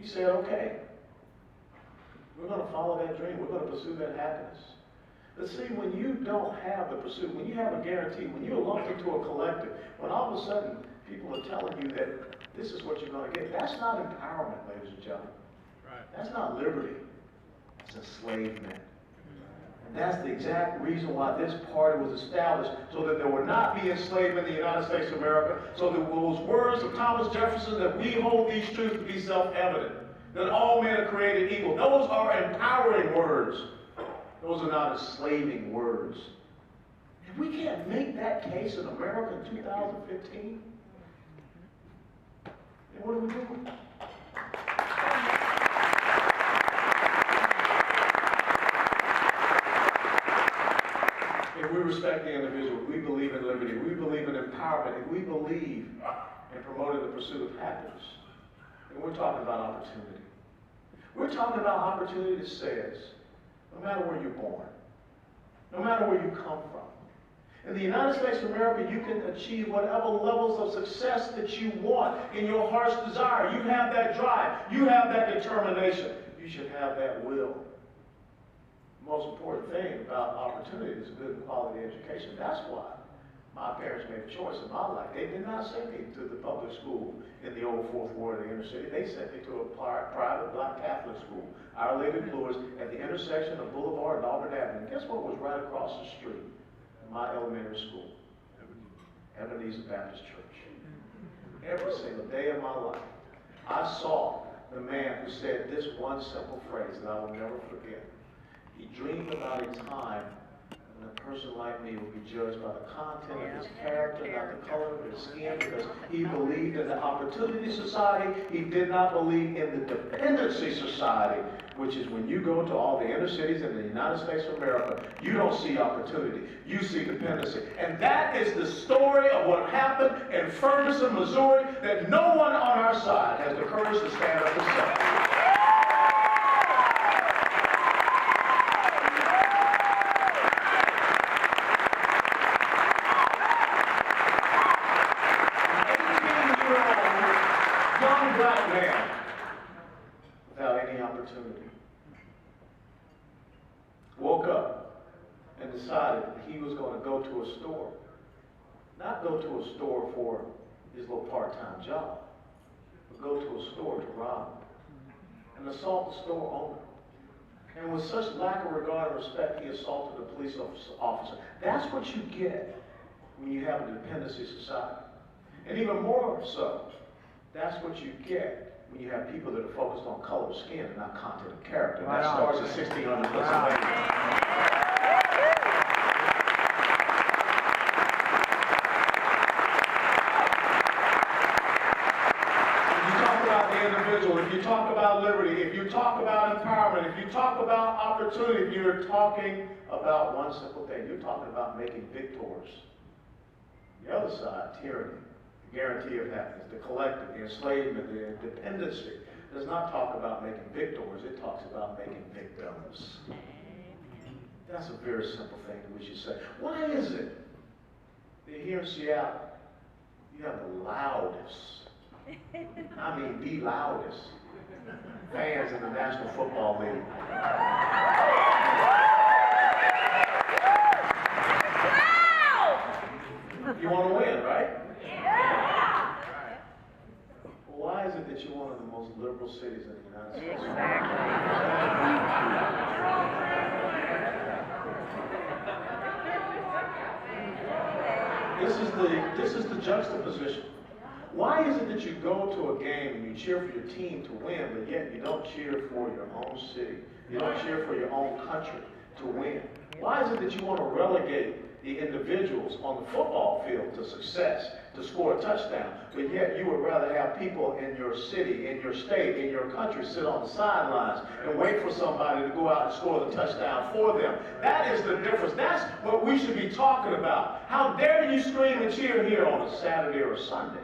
we said, okay. We're going to follow that dream. We're going to pursue that happiness. But see, when you don't have the pursuit, when you have a guarantee, when you're lumped into a collective, when all of a sudden people are telling you that this is what you're going to get, that's not empowerment, ladies and gentlemen. Right. That's not liberty. That's enslavement. And that's the exact reason why this party was established, so that there would not be enslavement in the United States of America, so that those words of Thomas Jefferson, that we hold these truths to be self-evident, that all men are created equal. Those are empowering words. Those are not enslaving words. And we can't make that case in America in 2015. And what do we do? If we respect the individual, we believe in liberty, we believe in empowerment, and we believe in promoting the pursuit of happiness, and we're talking about opportunity. We're talking about opportunity that says, no matter where you're born, no matter where you come from, in the United States of America, you can achieve whatever levels of success that you want in your heart's desire. You have that drive. You have that determination. You should have that will. The most important thing about opportunity is a good and quality education. That's why my parents made a choice in my life. They did not send me to the public school in the old Fourth Ward of the inner city. They sent me to a private black Catholic school, Our Lady of Lourdes, at the intersection of Boulevard and Auburn Avenue. And guess what was right across the street? My elementary school, Ebenezer Baptist Church. Every single day of my life, I saw the man who said this one simple phrase that I will never forget. He dreamed about a time when a person like me would be judged by the content of his character, not the color of his skin, because he believed in the opportunity society. He did not believe in the dependency society, which is when you go to all the inner cities in the United States of America, you don't see opportunity, you see dependency. And that is the story of what happened in Ferguson, Missouri, that no one on our side has the courage to stand up and say. Black man without any opportunity woke up and decided that he was going to go to a store, not go to a store for his little part-time job, but go to a store to rob and assault the store owner. And with such lack of regard and respect, he assaulted a police officer. That's what you get when you have a dependency society. And even more so, that's what you get when you have people that are focused on color of skin and not content of character. Right. That starts at 1600 Pennsylvania. If you talk about the individual, if you talk about liberty, if you talk about empowerment, if you talk about opportunity, you're talking about one simple thing. You're talking about making victors. The other side, tyranny. The guarantee of happiness, the collective, the enslavement, the dependency, does not talk about making victors, it talks about making victims. That's a very simple thing that we should say. Why is it that here in Seattle, you have the loudest, I mean the loudest, fans in the National Football League? You want to win, right? Yeah. Why is it that you're one of the most liberal cities in the United States? This is the juxtaposition. Why is it that you go to a game and you cheer for your team to win, but yet you don't cheer for your own city? You don't cheer for your own country to win? Why is it that you want to relegate the individuals on the football field to success, to score a touchdown, but yet you would rather have people in your city, in your state, in your country sit on the sidelines and wait for somebody to go out and score the touchdown for them? That is the difference. That's what we should be talking about. How dare you scream and cheer here on a Saturday or a Sunday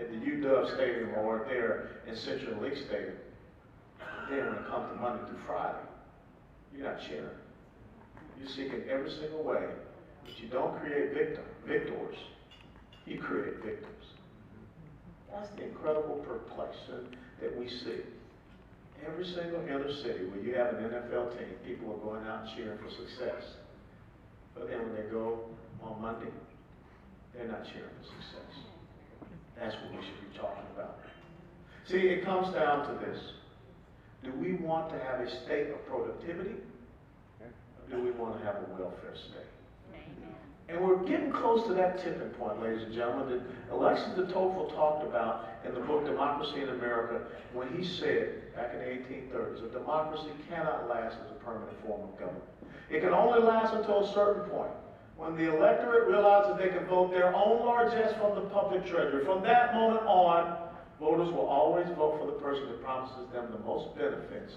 at the UW Stadium or there in Central League Stadium. Then when it comes to Monday through Friday, you're not cheering. You're seeking every single way. But you don't create victors, you create victims. That's the incredible perplexion that we see. Every single inner city where you have an NFL team, people are going out and cheering for success. But then when they go on Monday, they're not cheering for success. That's what we should be talking about. See, it comes down to this. Do we want to have a state of productivity? Or do we want to have a welfare state? And we're getting close to that tipping point, ladies and gentlemen, that Alexis de Tocqueville talked about in the book Democracy in America when he said, back in the 1830s, that democracy cannot last as a permanent form of government. It can only last until a certain point, when the electorate realizes they can vote their own largesse from the public treasury. From that moment on, voters will always vote for the person that promises them the most benefits,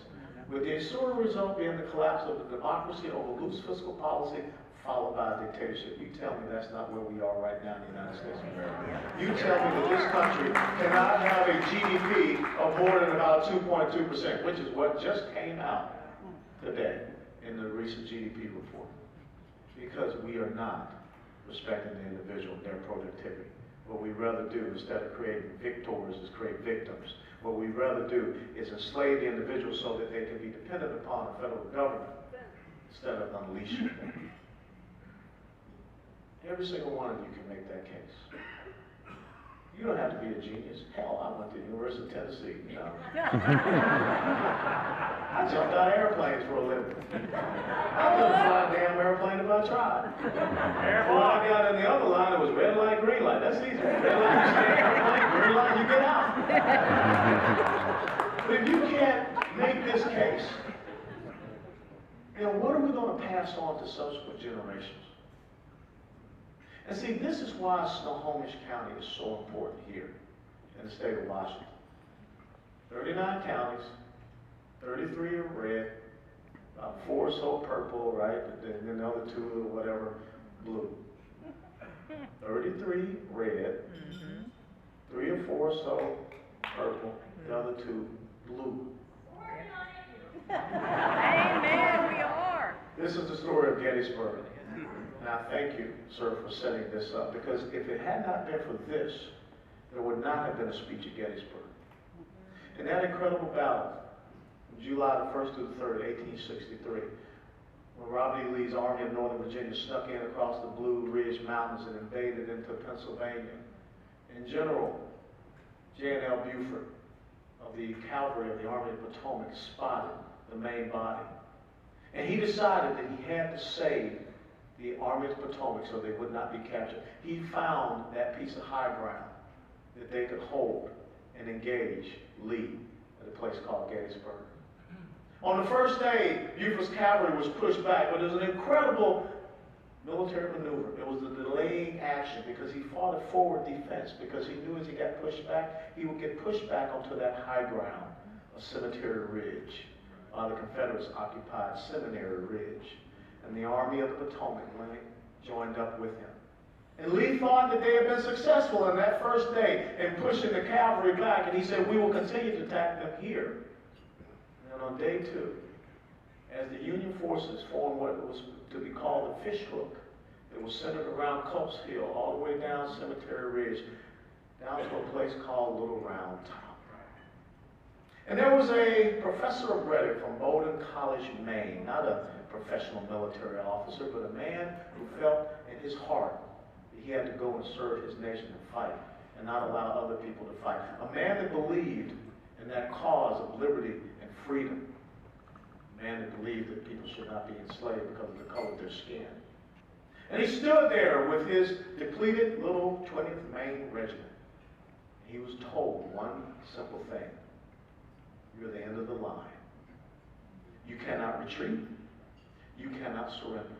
with the ensuing result being the collapse of the democracy over loose fiscal policy, followed by a dictatorship. You tell me that's not where we are right now in the United States of America. You tell me that this country cannot have a GDP of more than about 2.2%, which is what just came out today in the recent GDP report. Because we are not respecting the individual and their productivity. What we'd rather do, instead of creating victors, is create victims. What we'd rather do is enslave the individual so that they can be dependent upon the federal government instead of unleashing them. Every single one of you can make that case. You don't have to be a genius. Hell, I went to the University of Tennessee, you know. I jumped out of airplanes for a living. I couldn't fly a damn airplane if I tried. When I got in the other line, it was red light, green light. That's easy. Red light, you stay in airplane, green light, you get out. But if you can't make this case, then what are we going to pass on to subsequent generations? And see, this is why Snohomish County is so important here in the state of Washington. 39 counties, 33 are red, about 4 or so purple, right? And then the other 2 or whatever, blue. 33 red, 3 or 4 or so purple, the other 2 blue. Amen, we are. This is the story of Gettysburg. And I thank you, sir, for setting this up, because if it had not been for this, there would not have been a speech at Gettysburg. In that incredible battle, July the 1st through the 3rd, 1863, when Robert E. Lee's Army of Northern Virginia snuck in across the Blue Ridge Mountains and invaded into Pennsylvania, and General J.N.L. Buford of the Cavalry of the Army of Potomac spotted the main body. And he decided that he had to save the Army of Potomac so they would not be captured. He found that piece of high ground that they could hold and engage Lee at a place called Gettysburg. On the first day, Buford's cavalry was pushed back, but it was an incredible military maneuver. It was a delaying action because he fought a forward defense, because he knew as he got pushed back, he would get pushed back onto that high ground, a Cemetery Ridge, while the Confederates occupied Seminary Ridge. And the Army of the Potomac joined up with him. And Lee thought that they had been successful in that first day in pushing the cavalry back, and he said, we will continue to attack them here. And on day 2, as the Union forces formed what was to be called the Fish Hook. It was centered around Culp's Hill, all the way down Cemetery Ridge, down to a place called Little Round Top. And there was a professor of rhetoric from Bowdoin College, Maine, not a professional military officer, but a man who felt in his heart that he had to go and serve his nation and fight, and not allow other people to fight. A man that believed in that cause of liberty and freedom. A man that believed that people should not be enslaved because of the color of their skin. And he stood there with his depleted little 20th Maine Regiment. He was told one simple thing: you're the end of the line. You cannot retreat. You cannot surrender.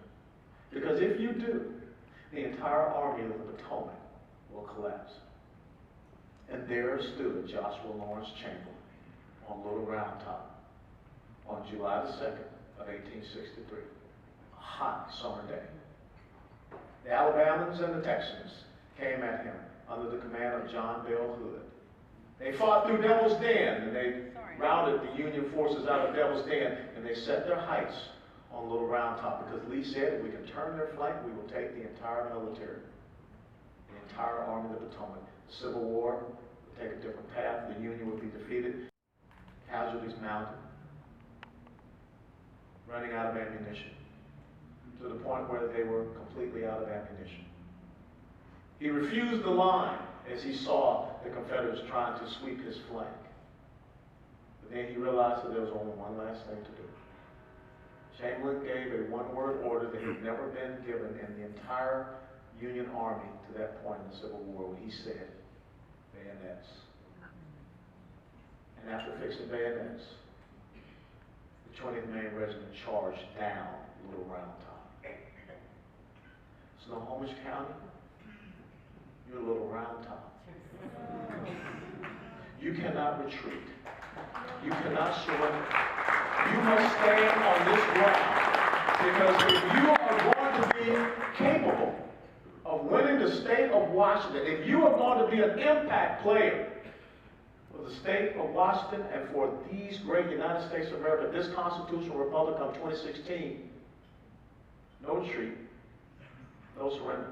Because if you do, the entire Army of the Potomac will collapse. And there stood Joshua Lawrence Chamberlain on Little Round Top on July the 2nd of 1863, a hot summer day. The Alabamans and the Texans came at him under the command of John Bell Hood. They fought through Devil's Den, and they routed the Union forces out of Devil's Den, and they set their heights on Little Round Top, because Lee said, if we can turn their flank, we will take the entire military, the entire Army of the Potomac. The Civil War would take a different path. The Union would be defeated. Casualties mounted, running out of ammunition, to the point where they were completely out of ammunition. He refused the line as he saw the Confederates trying to sweep his flank. But then he realized that there was only one last thing to do. Chamberlain gave a one-word order that had never been given in the entire Union Army to that point in the Civil War, when he said, bayonets. And after fixing bayonets, the 20th Maine Regiment charged down Little Round Top. Snohomish County, you're Little Round Top. You cannot retreat. You cannot surrender. You must stand on this ground, because if you are going to be capable of winning the state of Washington, if you are going to be an impact player for the state of Washington and for these great United States of America, this constitutional republic of 2016, no retreat, no surrender.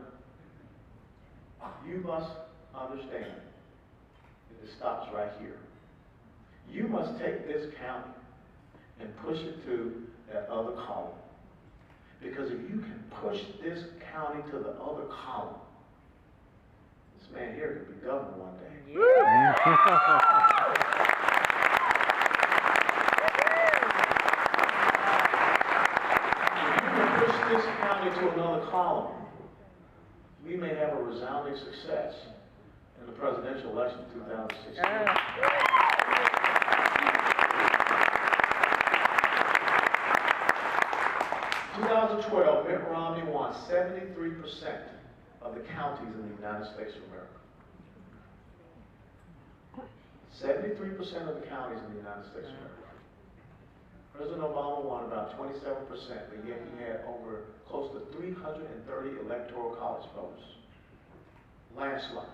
You must understand that it stops right here. You must take this county and push it to that other column. Because if you can push this county to the other column, this man here could be governor one day. If you can push this county to another column, we may have a resounding success in the presidential election of 2016. 2012, Mitt Romney won 73% of the counties in the United States of America. 73% of the counties in the United States of America. President Obama won about 27%, but yet he had over close to 330 electoral college votes. Landslide.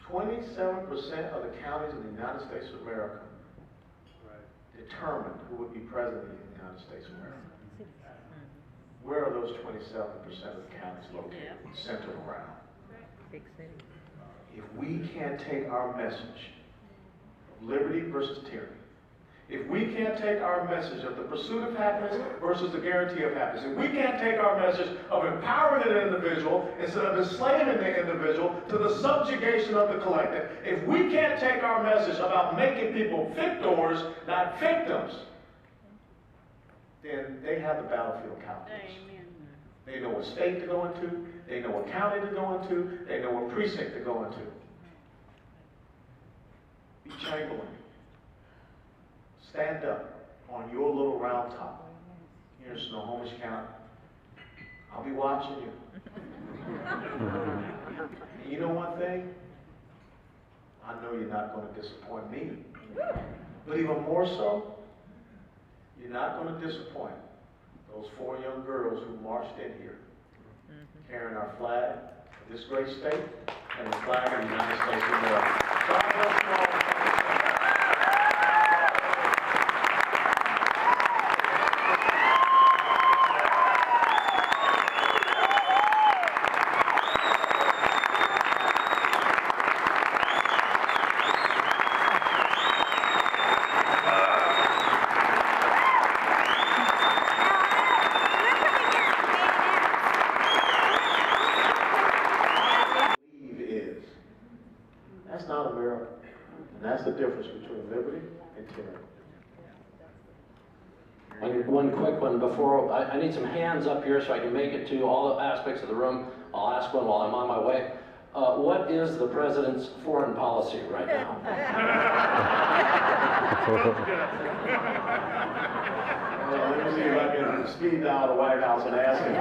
27% of the counties in the United States of America determined who would be president of the United States of America. Where are those 27% of the counties located? Centered around. Big city. If we can't take our message of liberty versus tyranny, if we can't take our message of the pursuit of happiness versus the guarantee of happiness, if we can't take our message of empowering an individual instead of enslaving the individual to the subjugation of the collective, if we can't take our message about making people victors, not victims, then they have the battlefield calculus. They know what state to go into, they know what county to go into, they know what precinct to go into. Be Chamberlain. Stand up on your little round top here in Snohomish County. I'll be watching you. And you know one thing? I know you're not going to disappoint me. But even more so, you're not going to disappoint those 4 young girls who marched in here carrying our flag of this great state and the flag of the United States of America. God bless you all. difference between liberty and tyranny. One quick one before, I need some hands up here so I can make it to all the aspects of the room. I'll ask one while I'm on my way. What is the president's foreign policy right now? Let me see if I can speed dial the White House and ask him.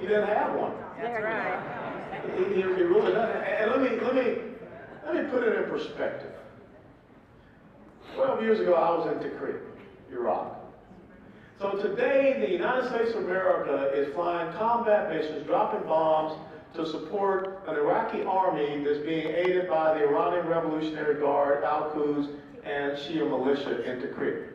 He doesn't have one. That's right. He really doesn't. And let me put it in perspective. 12 years ago, I was in Tikrit, Iraq. So today, the United States of America is flying combat missions, dropping bombs to support an Iraqi army that's being aided by the Iranian Revolutionary Guard, Al-Quds, and Shia militia in Tikrit.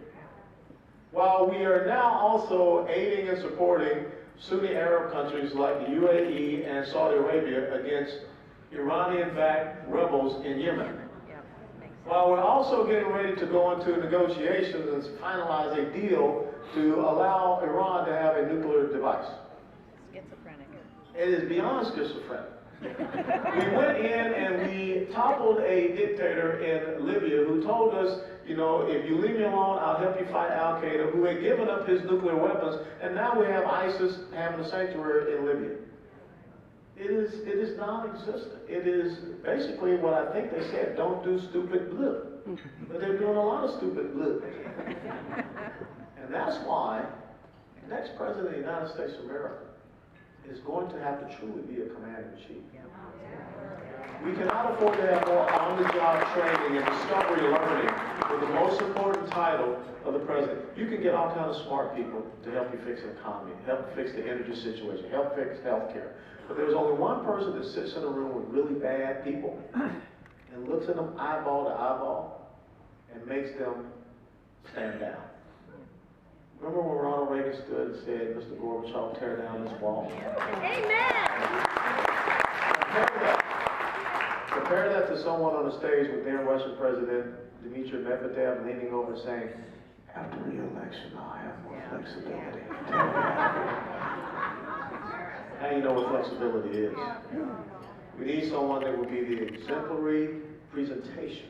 While we are now also aiding and supporting Sunni Arab countries like the UAE and Saudi Arabia against Iranian-backed rebels in Yemen. While we're also getting ready to go into negotiations and finalize a deal to allow Iran to have a nuclear device. Schizophrenic. It is beyond schizophrenic. We went in and we toppled a dictator in Libya who told us, you know, if you leave me alone, I'll help you fight Al-Qaeda, who had given up his nuclear weapons, and now we have ISIS having a sanctuary in Libya. It is non-existent. It is basically what I think they said, don't do stupid blip. But they're doing a lot of stupid blip. And that's why the next president of the United States of America is going to have to truly be a commander-in-chief. We cannot afford to have more on-the-job training and discovery learning with the most important title of the president. You can get all kinds of smart people to help you fix the economy, help fix the energy situation, help fix healthcare. But there's only one person that sits in a room with really bad people and looks at them eyeball to eyeball and makes them stand down. Remember when Ronald Reagan stood and said, Mr. Gorbachev, tear down this wall? Amen. Compare that to someone on the stage with then Russian President Dmitry Medvedev leaning over and saying, after re-election, I'll have more flexibility. Now you know what flexibility is. We need someone that will be the exemplary presentation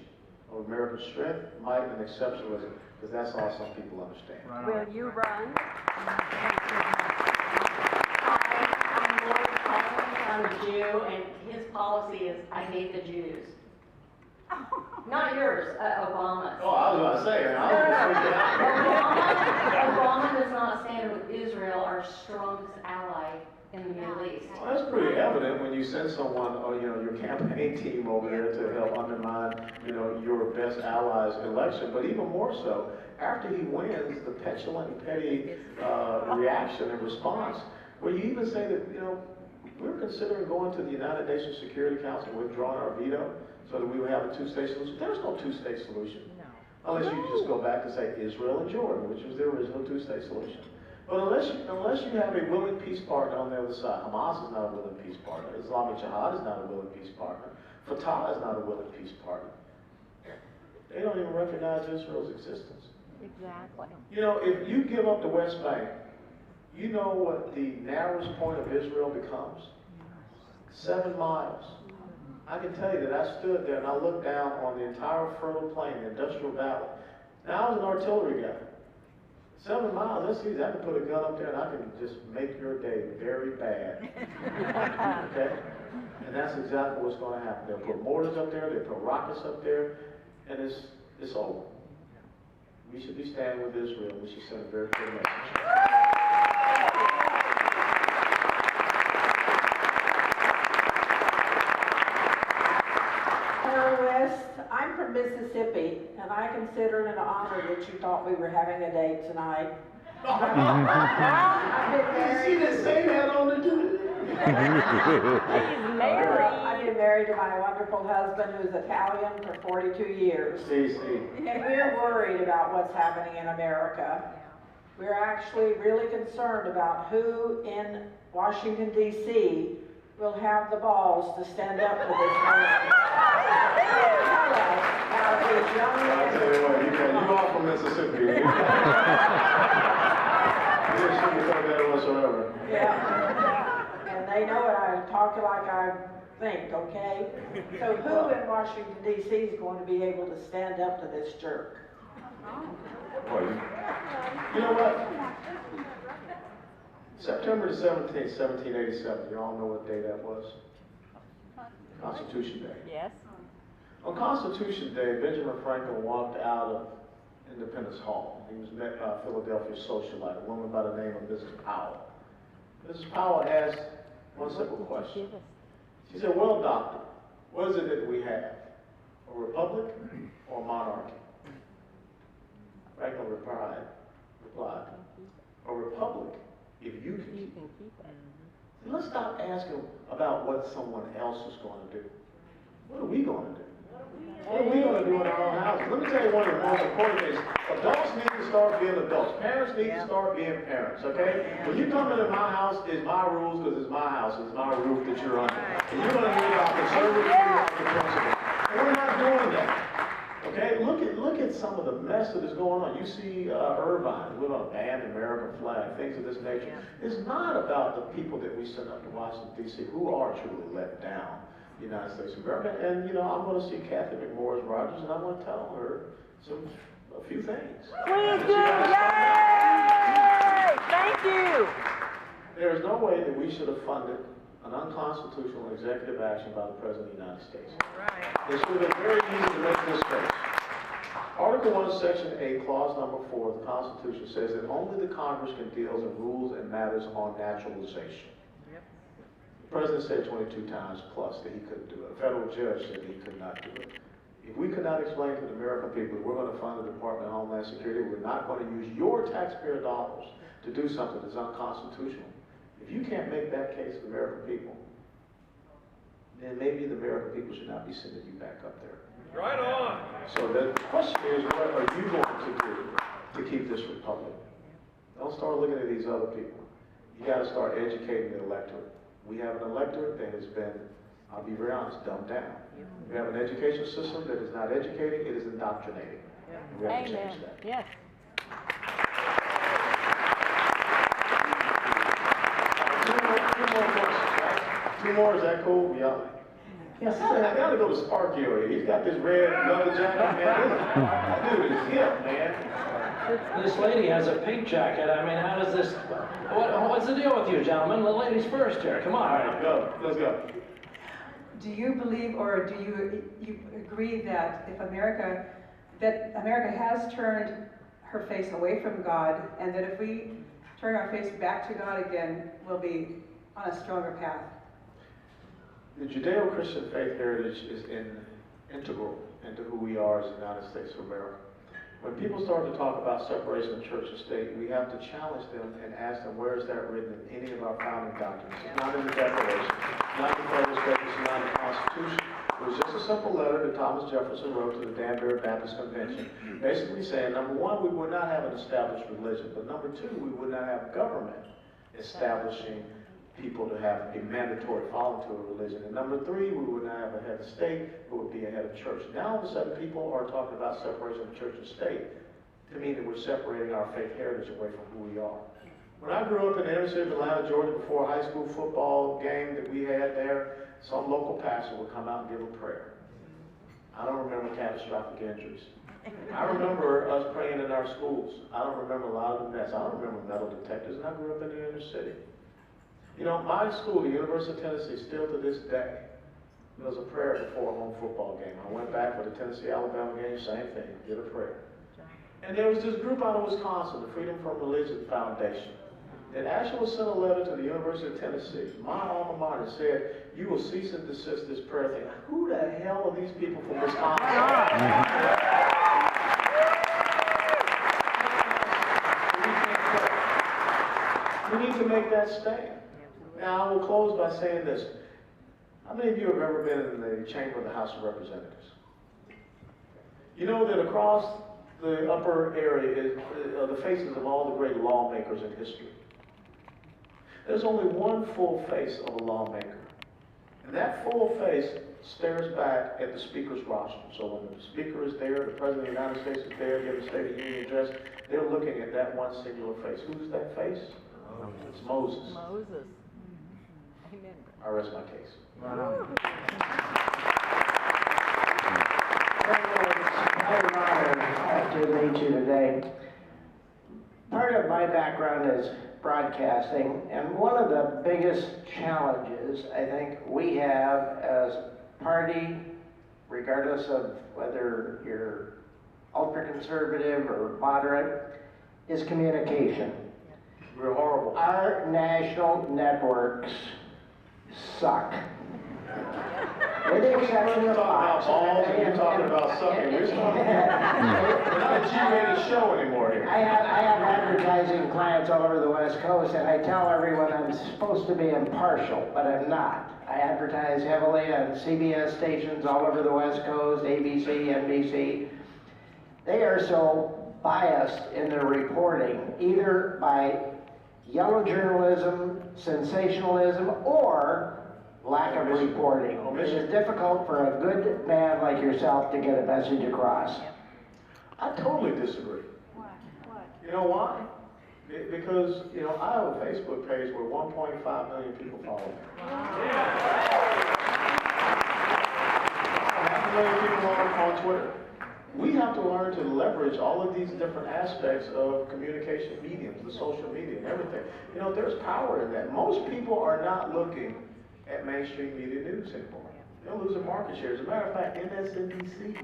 of American strength, might, and exceptionalism, because that's all some people understand. Will you run? I'm a Jew, and his policy is, I hate the Jews. Not yours, Obama's. Oh, I was about to say, Obama does not stand with Israel, our strongest ally in the Middle East. Well, that's pretty evident when you send someone, your campaign team over there to help undermine, your best ally's election. But even more so, after he wins, the petulant and petty reaction and response, where you even say that, we're considering going to the United Nations Security Council and withdrawing our veto so that we would have a two-state solution. There's no two-state solution. Unless you just go back and say Israel and Jordan, which was the original two-state solution. But unless you have a willing peace partner on the other side, Hamas is not a willing peace partner, Islamic Jihad is not a willing peace partner, Fatah is not a willing peace partner. They don't even recognize Israel's existence. Exactly. If you give up the West Bank, you know what the narrowest point of Israel becomes? 7 miles. I can tell you that I stood there and I looked down on the entire fertile plain, the industrial valley. Now I was an artillery guy. 7 miles, that's easy. I can put a gun up there and I can just make your day very bad. Okay? And that's exactly what's going to happen. They'll put mortars up there, they'll put rockets up there, and it's over. We should be standing with Israel. We should send a very clear message. I'm from Mississippi, and I consider it an honor that you thought we were having a date tonight. I've been married. She didn't say that on the dude. I've been married to my wonderful husband, who's Italian, for 42 years. See. And we're worried about what's happening in America. We're actually really concerned about who in Washington, D.C. will have the balls to stand up for this man. I'll tell you what, you are from Mississippi. You shouldn't have that whatsoever. Yeah. And they know it. I talk like I'm think, okay? So who in Washington DC is going to be able to stand up to this jerk? Well, you know what? September the 17th, 1787, you all know what day that was? Constitution Day. Yes. On Constitution Day, Benjamin Franklin walked out of Independence Hall. He was met by a Philadelphia socialite, a woman by the name of Mrs. Powell. Mrs. Powell asked one simple question. She said, well, doctor, what is it that we have? A republic or a monarchy? Franklin replied, a republic if you can keep it. Let's stop asking about what someone else is going to do. What are we going to do? What are we going to do in our own houses? Let me tell you one of the most important things. Adults need to start being adults. Parents need to start being parents, okay? When you come into my house, it's my rules because it's my house. It's my roof that you're under. And you're going to need our conservative principles. And we're not doing that. Okay, look at some of the mess that is going on. You see Irvine, we're going to ban the American flag, things of this nature. It's not about the people that we send up to Washington, D.C., who are truly let down the United States of America. And, you know, I'm going to see Kathy McMorris Rogers, and I'm going to tell her a few things. Please do! Yay! Thank you! There is no way that we should have funded an unconstitutional executive action by the President of the United States. Right. It should have been very easy to make this case. Article 1, Section 8, Clause number 4 of the Constitution says that only the Congress can deal in rules and matters on naturalization. Yep. The President said 22 times plus that he couldn't do it. A federal judge said that he could not do it. If we could not explain to the American people that we're going to fund the Department of Homeland Security, we're not going to use your taxpayer dollars to do something that's unconstitutional. If you can't make that case to the American people, then maybe the American people should not be sending you back up there. Right on. So the question is, what are you going to do to keep this republic? Don't start looking at these other people. You got to start educating the electorate. We have an electorate that has been, I'll be very honest, dumbed down. We have an education system that is not educating, it is indoctrinating. And we have to change that. Yes. Two more, is that cool? Yeah. Yes, I gotta go to Sparky over here. He's got this red leather jacket, man. That dude is hip, man. This lady has a pink jacket. I mean, how does this... What's the deal with you, gentlemen? The ladies first here. Come on. All right, go. Let's go. Do you believe, or do you agree that if America has turned her face away from God, and that if we turn our face back to God again, we'll be on a stronger path? The Judeo-Christian faith heritage is integral into who we are as the United States of America. When people start to talk about separation of church and state, we have to challenge them and ask them, where is that written in any of our founding documents? It's not in the Declaration, it's not in the Federalist Papers, it's not in the Constitution. It was just a simple letter that Thomas Jefferson wrote to the Danbury Baptist Convention, basically saying, number one, we would not have an established religion, but number two, we would not have government establishing people to have a mandatory following to a religion. And number three, we would not have a head of state, who would be a head of church. Now all of a sudden people are talking about separation of church and state to mean that we're separating our faith heritage away from who we are. When I grew up in the inner city of Atlanta, Georgia, before a high school football game that we had there, some local pastor would come out and give a prayer. I don't remember catastrophic injuries. I remember us praying in our schools. I don't remember a lot of the mess. I don't remember metal detectors, and I grew up in the inner city. You know, my school, the University of Tennessee, still to this day, does a prayer before a home football game. I went back for the Tennessee-Alabama game, same thing, did a prayer. And there was this group out of Wisconsin, the Freedom from Religion Foundation, that actually sent a letter to the University of Tennessee, my alma mater, said, you will cease and desist this prayer thing. Who the hell are these people from Wisconsin? We need to make that stand. Now, I will close by saying this. How many of you have ever been in the chamber of the House of Representatives? You know that across the upper area are the faces of all the great lawmakers in history. There's only one full face of a lawmaker. And that full face stares back at the Speaker's rostrum. So when the Speaker is there, the President of the United States is there, giving a State of the Union address, they're looking at that one singular face. Who's that face? It's Moses. Moses. I rest my case. I'm honored to meet you today. Part of my background is broadcasting, and one of the biggest challenges I think we have as party, regardless of whether you're ultra-conservative or moderate, is communication. Real horrible. Our national networks suck. With the exception You're of talking about Fox. balls and you're talking about sucking. We're not a G-rated show anymore here. I have advertising clients all over the West Coast, and I tell everyone I'm supposed to be impartial, but I'm not. I advertise heavily on CBS stations all over the West Coast, ABC, NBC. They are so biased in their reporting, either by yellow journalism, sensationalism, or lack of reporting. It is difficult for a good man like yourself to get a message across. I totally disagree. Why? You know why? Because, you know, I have a Facebook page where 1.5 million people follow me. Half a million people on Twitter. We have to learn to leverage all of these different aspects of communication mediums, the social media and everything. You know, there's power in that. Most people are not looking at mainstream media news anymore. They're losing market share. As a matter of fact, MSNBC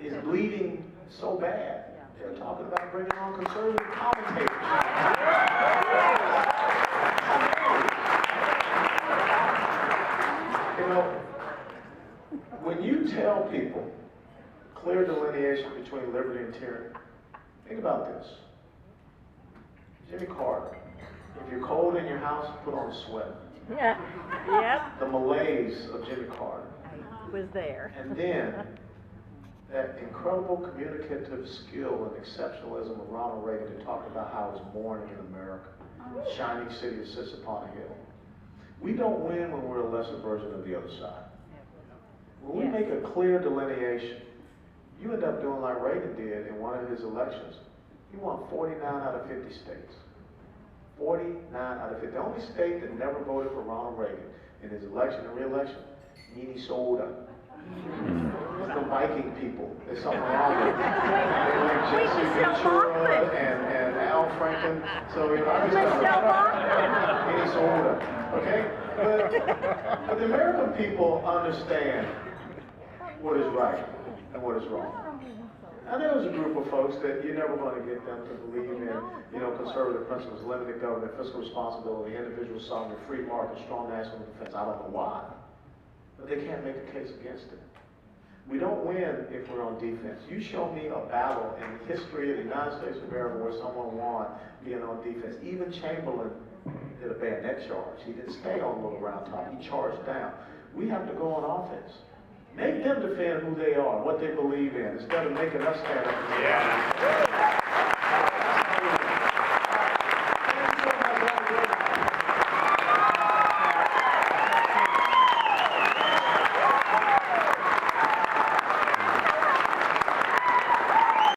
is bleeding so bad. They're talking about bringing on conservative commentators. You know, when you tell people clear delineation between liberty and tyranny, think about this. Jimmy Carter, if you're cold in your house, put on a sweater. Yeah. Yep. The malaise of Jimmy Carter. Was there. And then that incredible communicative skill and exceptionalism of Ronald Reagan to talk about how it's morning in America, shining city that sits upon a hill. We don't win when we're a lesser version of the other side. When we make a clear delineation, you end up doing like Reagan did in one of his elections. He won 49 out of 50 states. 49 out of 50. The only state that never voted for Ronald Reagan in his election and re-election, Minnesota. It's the Viking people. There's something wrong with it. They like Jesse Ventura and Al Franken. So, you know, I just Minnesota. Okay? But the American people understand what is right and what is wrong. And there was a group of folks that you're never going to get them to believe in, you know, conservative principles, limited government, fiscal responsibility, individual sovereignty, free market, strong national defense. I don't know why. But they can't make a case against it. We don't win if we're on defense. You show me a battle in the history of the United States of America where someone won being on defense. Even Chamberlain did a bayonet charge. He didn't stay on the little round top. He charged down. We have to go on offense. Make them defend who they are, what they believe in, instead of making us stand up and say,